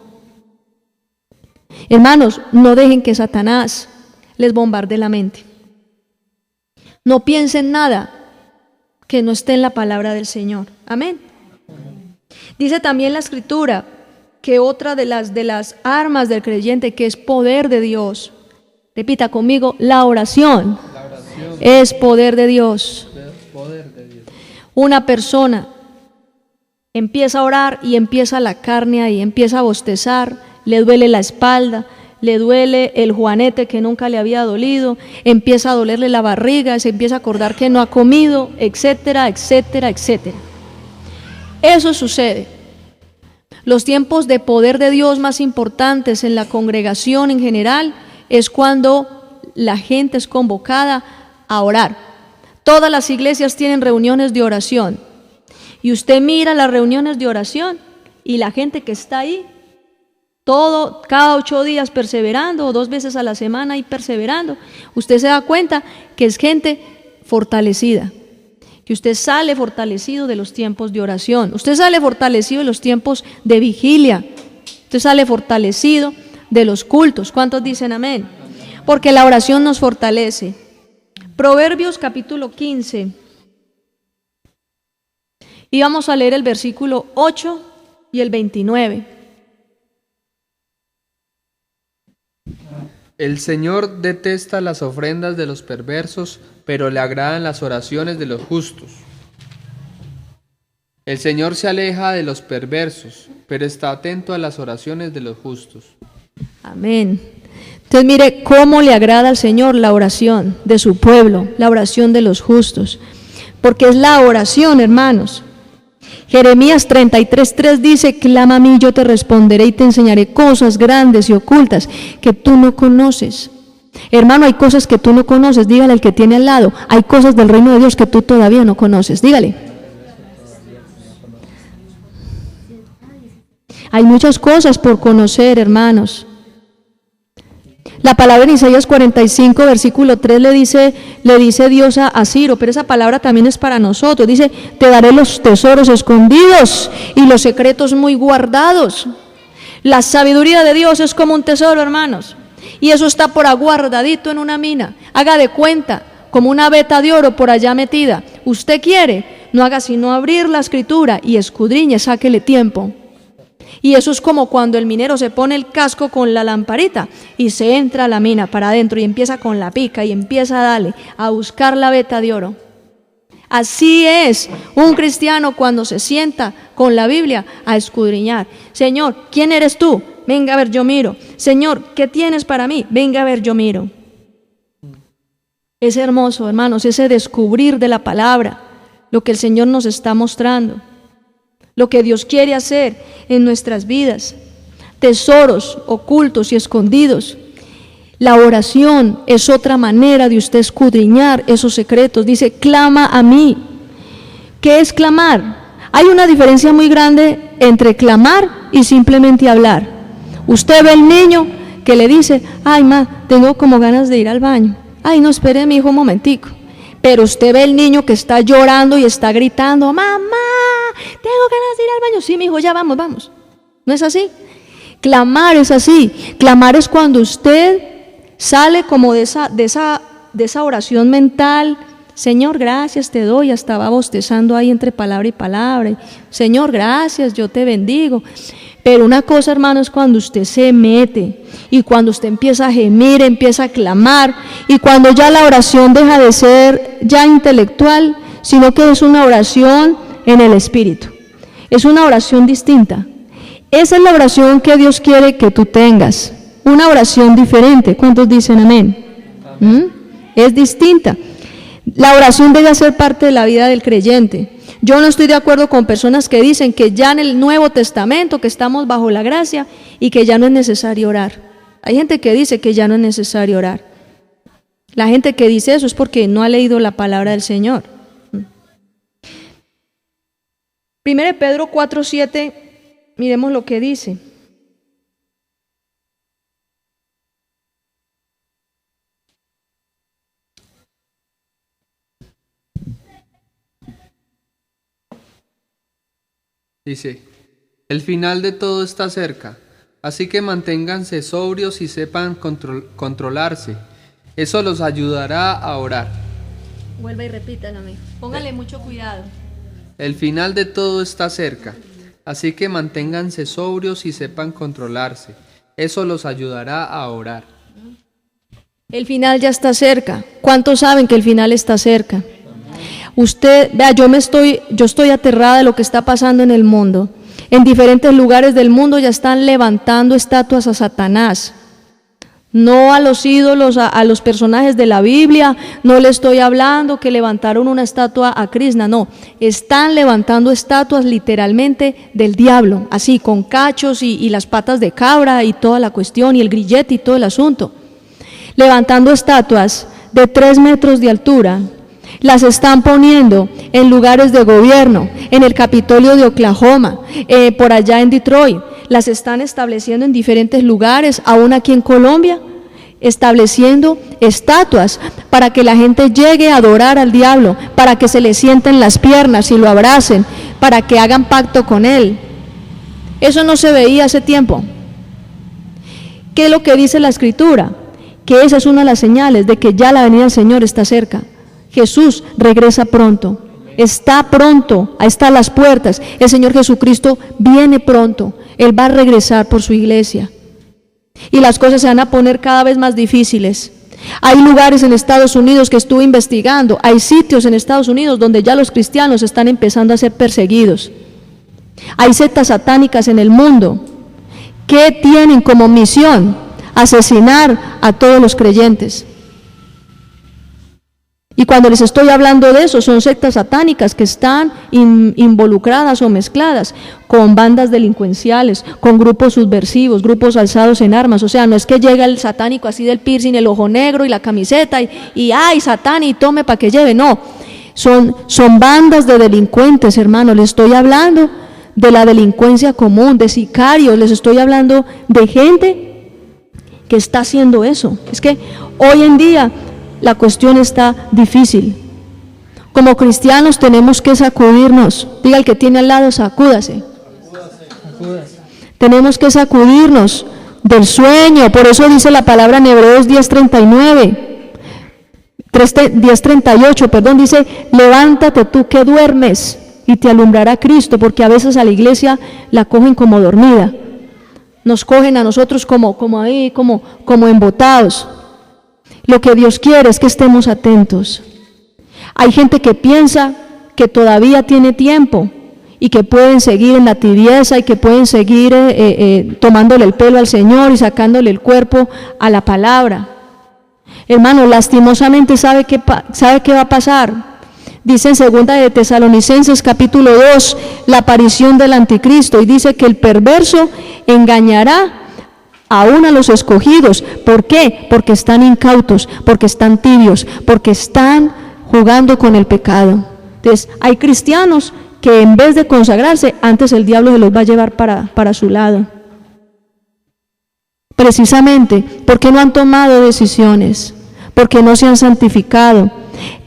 Hermanos, no dejen que Satanás les bombarde la mente. No piensen nada que no esté en la palabra del Señor. Amén. Dice también la Escritura que otra de las armas del creyente, que es poder de Dios. Repita conmigo, la oración es poder de Dios. Una persona empieza a orar y empieza la carne ahí, empieza a bostezar, le duele la espalda, le duele el juanete que nunca le había dolido, empieza a dolerle la barriga, se empieza a acordar que no ha comido, etcétera, etcétera, etcétera. Eso sucede. Los tiempos de poder de Dios más importantes en la congregación en general es cuando la gente es convocada a orar. Todas las iglesias tienen reuniones de oración y usted mira las reuniones de oración y la gente que está ahí, cada 8 días perseverando o 2 veces a la semana y perseverando, usted se da cuenta que es gente fortalecida, que usted sale fortalecido de los tiempos de oración, usted sale fortalecido de los tiempos de vigilia, usted sale fortalecido de los cultos. ¿Cuántos dicen amén? Porque la oración nos fortalece. Proverbios capítulo 15. Y vamos a leer el versículo 8 y el 29. El Señor detesta las ofrendas de los perversos, pero le agradan las oraciones de los justos. El Señor se aleja de los perversos, pero está atento a las oraciones de los justos. Amén. Entonces mire cómo le agrada al Señor la oración de su pueblo, la oración de los justos, porque es la oración, hermanos. Jeremías 33:3 dice, clama a mí, yo te responderé y te enseñaré cosas grandes y ocultas que tú no conoces. Hermano, hay cosas que tú no conoces. Dígale al que tiene al lado, hay cosas del reino de Dios que tú todavía no conoces. Dígale. Hay muchas cosas por conocer, hermanos. La palabra en Isaías 45, versículo 3 le dice Dios a Ciro, pero esa palabra también es para nosotros. Dice, te daré los tesoros escondidos y los secretos muy guardados. La sabiduría de Dios es como un tesoro, hermanos. Y eso está por aguardadito en una mina. Haga de cuenta, como una veta de oro por allá metida. Usted quiere, no haga sino abrir la escritura y escudriñe, sáquele tiempo. Y eso es como cuando el minero se pone el casco con la lamparita y se entra a la mina para adentro y empieza con la pica y empieza a darle, a buscar la veta de oro. Así es un cristiano cuando se sienta con la Biblia a escudriñar. Señor, ¿quién eres tú? Venga a ver, yo miro. Señor, ¿qué tienes para mí? Venga a ver, yo miro. Es hermoso, hermanos, ese descubrir de la palabra, lo que el Señor nos está mostrando, lo que Dios quiere hacer en nuestras vidas, tesoros ocultos y escondidos. La oración es otra manera de usted escudriñar esos secretos. Dice, clama a mí. ¿Qué es clamar? Hay una diferencia muy grande entre clamar y simplemente hablar. Usted ve al niño que le dice, ay, ma, tengo como ganas de ir al baño. Ay, no, espere, mi hijo, un momentico. Pero usted ve el niño que está llorando y está gritando, mamá, tengo ganas de ir al baño. Sí, mi hijo, ya vamos. ¿No es así? Clamar es así. Clamar es cuando usted sale como de esa oración mental. Señor, gracias te doy. Hasta va bostezando ahí entre palabra y palabra. Señor, gracias, yo te bendigo. Pero una cosa, hermano, es cuando usted se mete y cuando usted empieza a gemir, empieza a clamar, y cuando ya la oración deja de ser ya intelectual, sino que es una oración en el Espíritu. Es una oración distinta. Esa es la oración que Dios quiere que tú tengas. Una oración diferente. ¿Cuántos dicen amén? Es distinta. La oración debe ser parte de la vida del creyente. Yo no estoy de acuerdo con personas que dicen que ya en el Nuevo Testamento, que estamos bajo la gracia y que ya no es necesario orar. Hay gente que dice que ya no es necesario orar. La gente que dice eso es porque no ha leído la palabra del Señor. 1 Pedro 4:7, miremos lo que dice. Dice, el final de todo está cerca, así que manténganse sobrios y sepan controlarse. Eso los ayudará a orar. Vuelva y repítalo, amigo. Póngale mucho cuidado. El final de todo está cerca, así que manténganse sobrios y sepan controlarse. Eso los ayudará a orar. El final ya está cerca. ¿Cuántos saben que el final está cerca? Usted, vea, yo estoy aterrada de lo que está pasando en el mundo. En diferentes lugares del mundo ya están levantando estatuas a Satanás. No a los ídolos, a los personajes de la Biblia. No le estoy hablando que levantaron una estatua a Krishna, no. Están levantando estatuas literalmente del diablo, así, con cachos y las patas de cabra y toda la cuestión, y el grillete y todo el asunto. Levantando estatuas de 3 metros de altura. Las están poniendo en lugares de gobierno, en el Capitolio de Oklahoma, por allá en Detroit. Las están estableciendo en diferentes lugares, aún aquí en Colombia, estableciendo estatuas para que la gente llegue a adorar al diablo, para que se le sienten las piernas y lo abracen, para que hagan pacto con él. Eso no se veía hace tiempo. ¿Qué es lo que dice la Escritura? Que esa es una de las señales de que ya la venida del Señor está cerca. Jesús regresa pronto, está pronto, ahí están las puertas. El Señor Jesucristo viene pronto, Él va a regresar por su iglesia. Y las cosas se van a poner cada vez más difíciles. Hay lugares en Estados Unidos que estuve investigando, hay sitios en Estados Unidos donde ya los cristianos están empezando a ser perseguidos. Hay sectas satánicas en el mundo que tienen como misión asesinar a todos los creyentes. Y cuando les estoy hablando de eso, son sectas satánicas que están involucradas o mezcladas con bandas delincuenciales, con grupos subversivos, grupos alzados en armas. O sea, no es que llega el satánico así del piercing, el ojo negro y la camiseta y ¡ay, satán! Y tome para que lleve. No, son bandas de delincuentes, hermano. Les estoy hablando de la delincuencia común, de sicarios. Les estoy hablando de gente que está haciendo eso. Es que hoy en día la cuestión está difícil. Como cristianos tenemos que sacudirnos. Diga el que tiene al lado, sacúdase. Tenemos que sacudirnos del sueño. Por eso dice la palabra en Hebreos 10:38, perdón, dice: levántate tú que duermes y te alumbrará Cristo, porque a veces a la iglesia la cogen como dormida. Nos cogen a nosotros como embotados. Lo que Dios quiere es que estemos atentos. Hay gente que piensa que todavía tiene tiempo y que pueden seguir en la tibieza y que pueden seguir tomándole el pelo al Señor y sacándole el cuerpo a la palabra. Hermano, lastimosamente, ¿sabe qué va a pasar? Dice en 2 de Tesalonicenses capítulo 2, la aparición del anticristo, y dice que el perverso engañará aún a los escogidos. ¿Por qué? Porque están incautos, porque están tibios, porque están jugando con el pecado. Entonces, hay cristianos que en vez de consagrarse, antes el diablo se los va a llevar para su lado. Precisamente porque no han tomado decisiones, porque no se han santificado.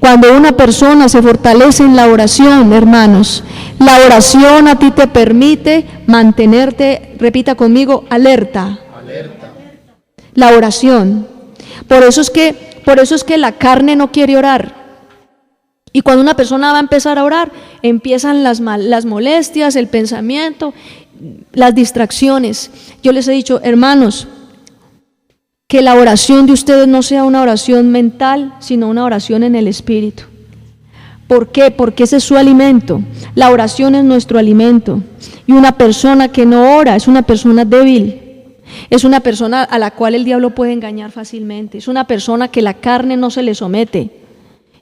Cuando una persona se fortalece en la oración, hermanos, la oración a ti te permite mantenerte, repita conmigo, alerta. La oración. Por eso es que la carne no quiere orar. Y cuando una persona va a empezar a orar, empiezan las molestias, el pensamiento, las distracciones. Yo les he dicho, hermanos, que la oración de ustedes no sea una oración mental, sino una oración en el Espíritu. ¿Por qué? Porque ese es su alimento. La oración es nuestro alimento. Y una persona que no ora es una persona débil. Es una persona a la cual el diablo puede engañar fácilmente. Es una persona que la carne no se le somete.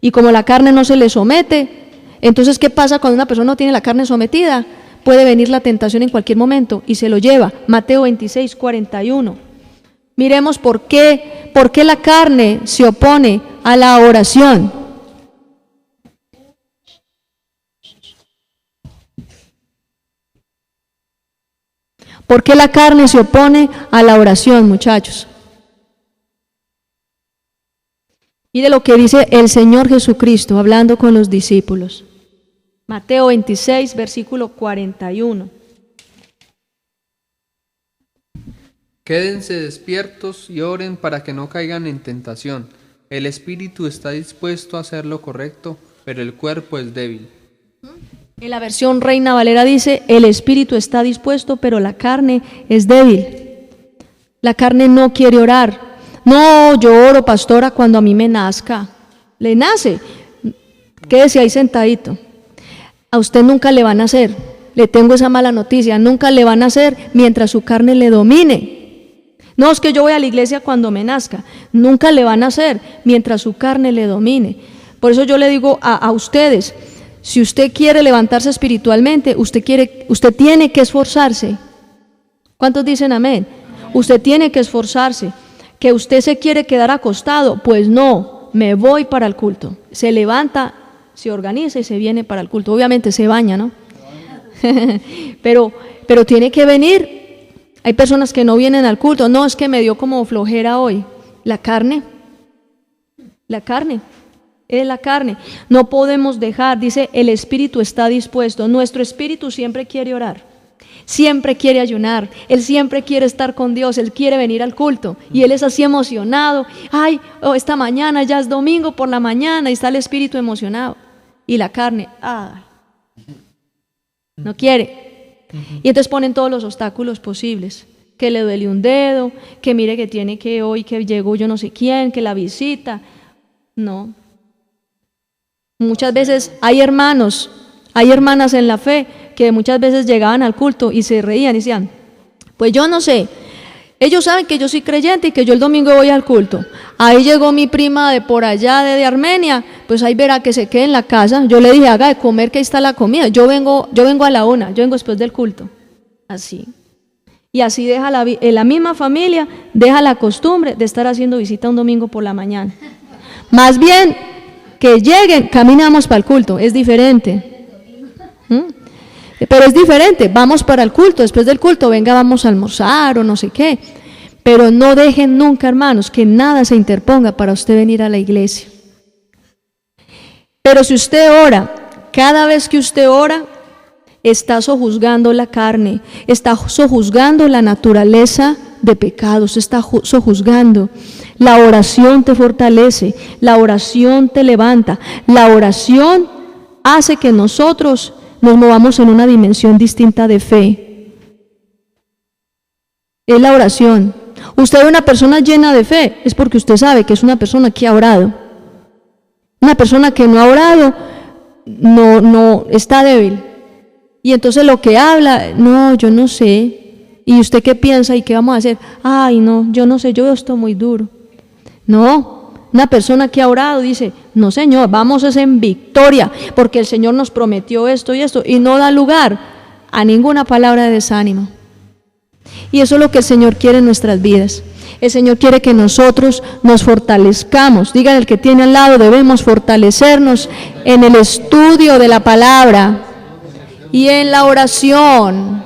Y como la carne no se le somete, entonces ¿qué pasa cuando una persona no tiene la carne sometida? Puede venir la tentación en cualquier momento y se lo lleva. Mateo 26:41. Miremos por qué la carne se opone a la oración. ¿Por qué la carne se opone a la oración, muchachos? Mire lo que dice el Señor Jesucristo hablando con los discípulos. Mateo 26, versículo 41. Quédense despiertos y oren para que no caigan en tentación. El espíritu está dispuesto a hacer lo correcto, pero el cuerpo es débil. En la versión Reina Valera dice: el espíritu está dispuesto, pero la carne es débil. La carne no quiere orar. No, yo oro, pastora, cuando a mí me nazca. Le nace. Quédese ahí sentadito. A usted nunca le van a hacer. Le tengo esa mala noticia. Nunca le van a hacer mientras su carne le domine. No, es que yo voy a la iglesia cuando me nazca. Nunca le van a hacer mientras su carne le domine. Por eso yo le digo a ustedes, si usted quiere levantarse espiritualmente, usted tiene que esforzarse. ¿Cuántos dicen amén? Usted tiene que esforzarse. ¿Que usted se quiere quedar acostado? Pues no, me voy para el culto. Se levanta, se organiza y se viene para el culto. Obviamente se baña, ¿no? pero tiene que venir. Hay personas que no vienen al culto. No, es que me dio como flojera hoy. La carne. Es la carne. No podemos dejar, dice, el espíritu está dispuesto. Nuestro espíritu siempre quiere orar. Siempre quiere ayunar, él siempre quiere estar con Dios, él quiere venir al culto y él es así emocionado. Ay, esta mañana ya es domingo por la mañana y está el espíritu emocionado. Y la carne, no quiere. Y entonces ponen todos los obstáculos posibles. Que le duele un dedo, que mire que tiene que hoy que llegó yo no sé quién, que la visita. No. Muchas veces hay hermanas en la fe que muchas veces llegaban al culto y se reían y decían, pues yo no sé, ellos saben que yo soy creyente y que yo el domingo voy al culto. Ahí llegó mi prima de por allá de Armenia, pues ahí verá que se quede en la casa. Yo le dije, haga de comer, que ahí está la comida. Yo vengo a la 1, yo vengo después del culto. Así. Y así deja la misma familia, deja la costumbre de estar haciendo visita un domingo por la mañana. Más bien, que lleguen, caminamos para el culto, es diferente. Pero es diferente, vamos para el culto, después del culto, venga, vamos a almorzar o no sé qué. Pero no dejen nunca, hermanos, que nada se interponga para usted venir a la iglesia. Pero si usted ora, cada vez que usted ora, está sojuzgando la carne, está sojuzgando la naturaleza de pecados, está sojuzgando. La oración te fortalece, la oración te levanta, la oración hace que nosotros nos movamos en una dimensión distinta de fe. Es la oración. Usted es una persona llena de fe, es porque usted sabe que es una persona que ha orado. Una persona que no ha orado, no está débil. Y entonces lo que habla, no, yo no sé. ¿Y usted qué piensa y qué vamos a hacer? Ay, no, yo no sé, yo veo esto muy duro. No, una persona que ha orado dice, no Señor, vamos es en victoria, porque el Señor nos prometió esto y no da lugar a ninguna palabra de desánimo. Y eso es lo que el Señor quiere en nuestras vidas. El Señor quiere que nosotros nos fortalezcamos. Digan el que tiene al lado, debemos fortalecernos en el estudio de la palabra y en la oración.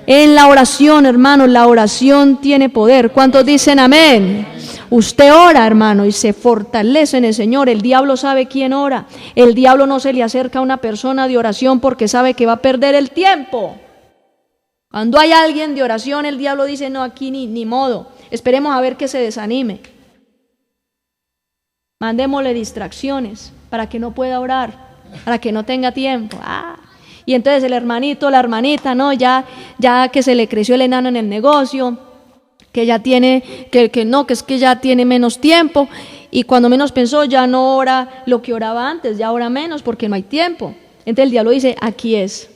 En la oración, hermanos, la oración tiene poder. ¿Cuántos dicen amén? Usted ora, hermano, y se fortalece en el Señor. El diablo sabe quién ora. El diablo no se le acerca a una persona de oración porque sabe que va a perder el tiempo. Cuando hay alguien de oración, el diablo dice, no, aquí ni modo. Esperemos a ver que se desanime. Mandémosle distracciones para que no pueda orar, para que no tenga tiempo. Y entonces el hermanito, la hermanita, no, ya que se le creció el enano en el negocio, que ya tiene, que es que ya tiene menos tiempo, y cuando menos pensó ya no ora lo que oraba antes, ya ora menos porque no hay tiempo. Entonces el diablo dice, aquí es.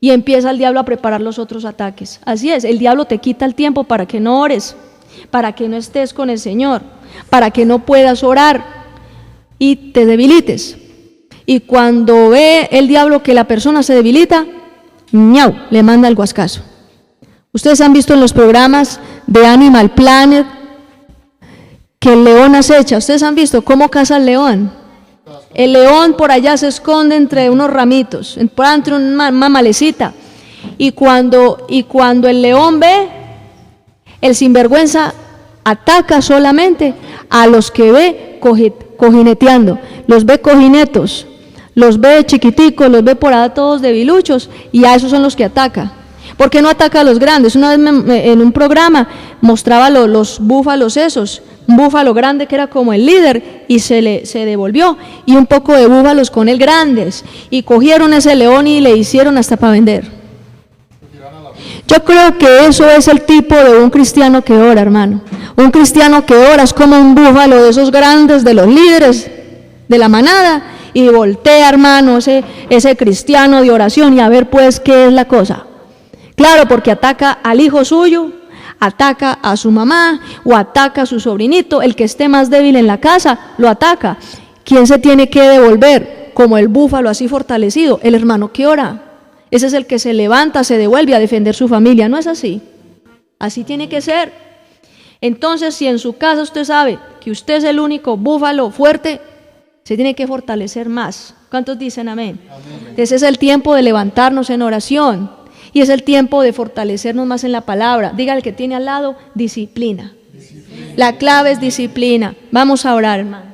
Y empieza el diablo a preparar los otros ataques. Así es, el diablo te quita el tiempo para que no ores, para que no estés con el Señor, para que no puedas orar y te debilites. Y cuando ve el diablo que la persona se debilita, ¡ñau!, le manda el guascazo. Ustedes han visto en los programas de Animal Planet que el león acecha. Ustedes han visto cómo caza el león. El león por allá se esconde entre unos ramitos, entre una malecita. Y cuando el león ve, el sinvergüenza ataca solamente a los que ve cojineteando. Los ve cojinetos, los ve chiquiticos, los ve por allá todos debiluchos, y a esos son los que ataca. ¿Por qué no ataca a los grandes? Una vez en un programa mostraba los búfalos esos, un búfalo grande que era como el líder y se devolvió, y un poco de búfalos con él grandes, y cogieron ese león y le hicieron hasta para vender. Yo creo que eso es el tipo de un cristiano que ora, hermano. Un cristiano que ora es como un búfalo de esos grandes, de los líderes de la manada, y voltea, hermano, ese cristiano de oración, y a ver pues qué es la cosa. Claro, porque ataca al hijo suyo, ataca a su mamá o ataca a su sobrinito, el que esté más débil en la casa, lo ataca. ¿Quién se tiene que devolver? Como el búfalo así fortalecido, el hermano que ora. Ese es el que se levanta, se devuelve a defender su familia, ¿no es así? Así tiene que ser. Entonces, si en su casa usted sabe que usted es el único búfalo fuerte, se tiene que fortalecer más. ¿Cuántos dicen amén? Amén. Ese es el tiempo de levantarnos en oración. Y es el tiempo de fortalecernos más en la palabra. Diga al que tiene al lado, disciplina. La clave es disciplina. Vamos a orar, hermano.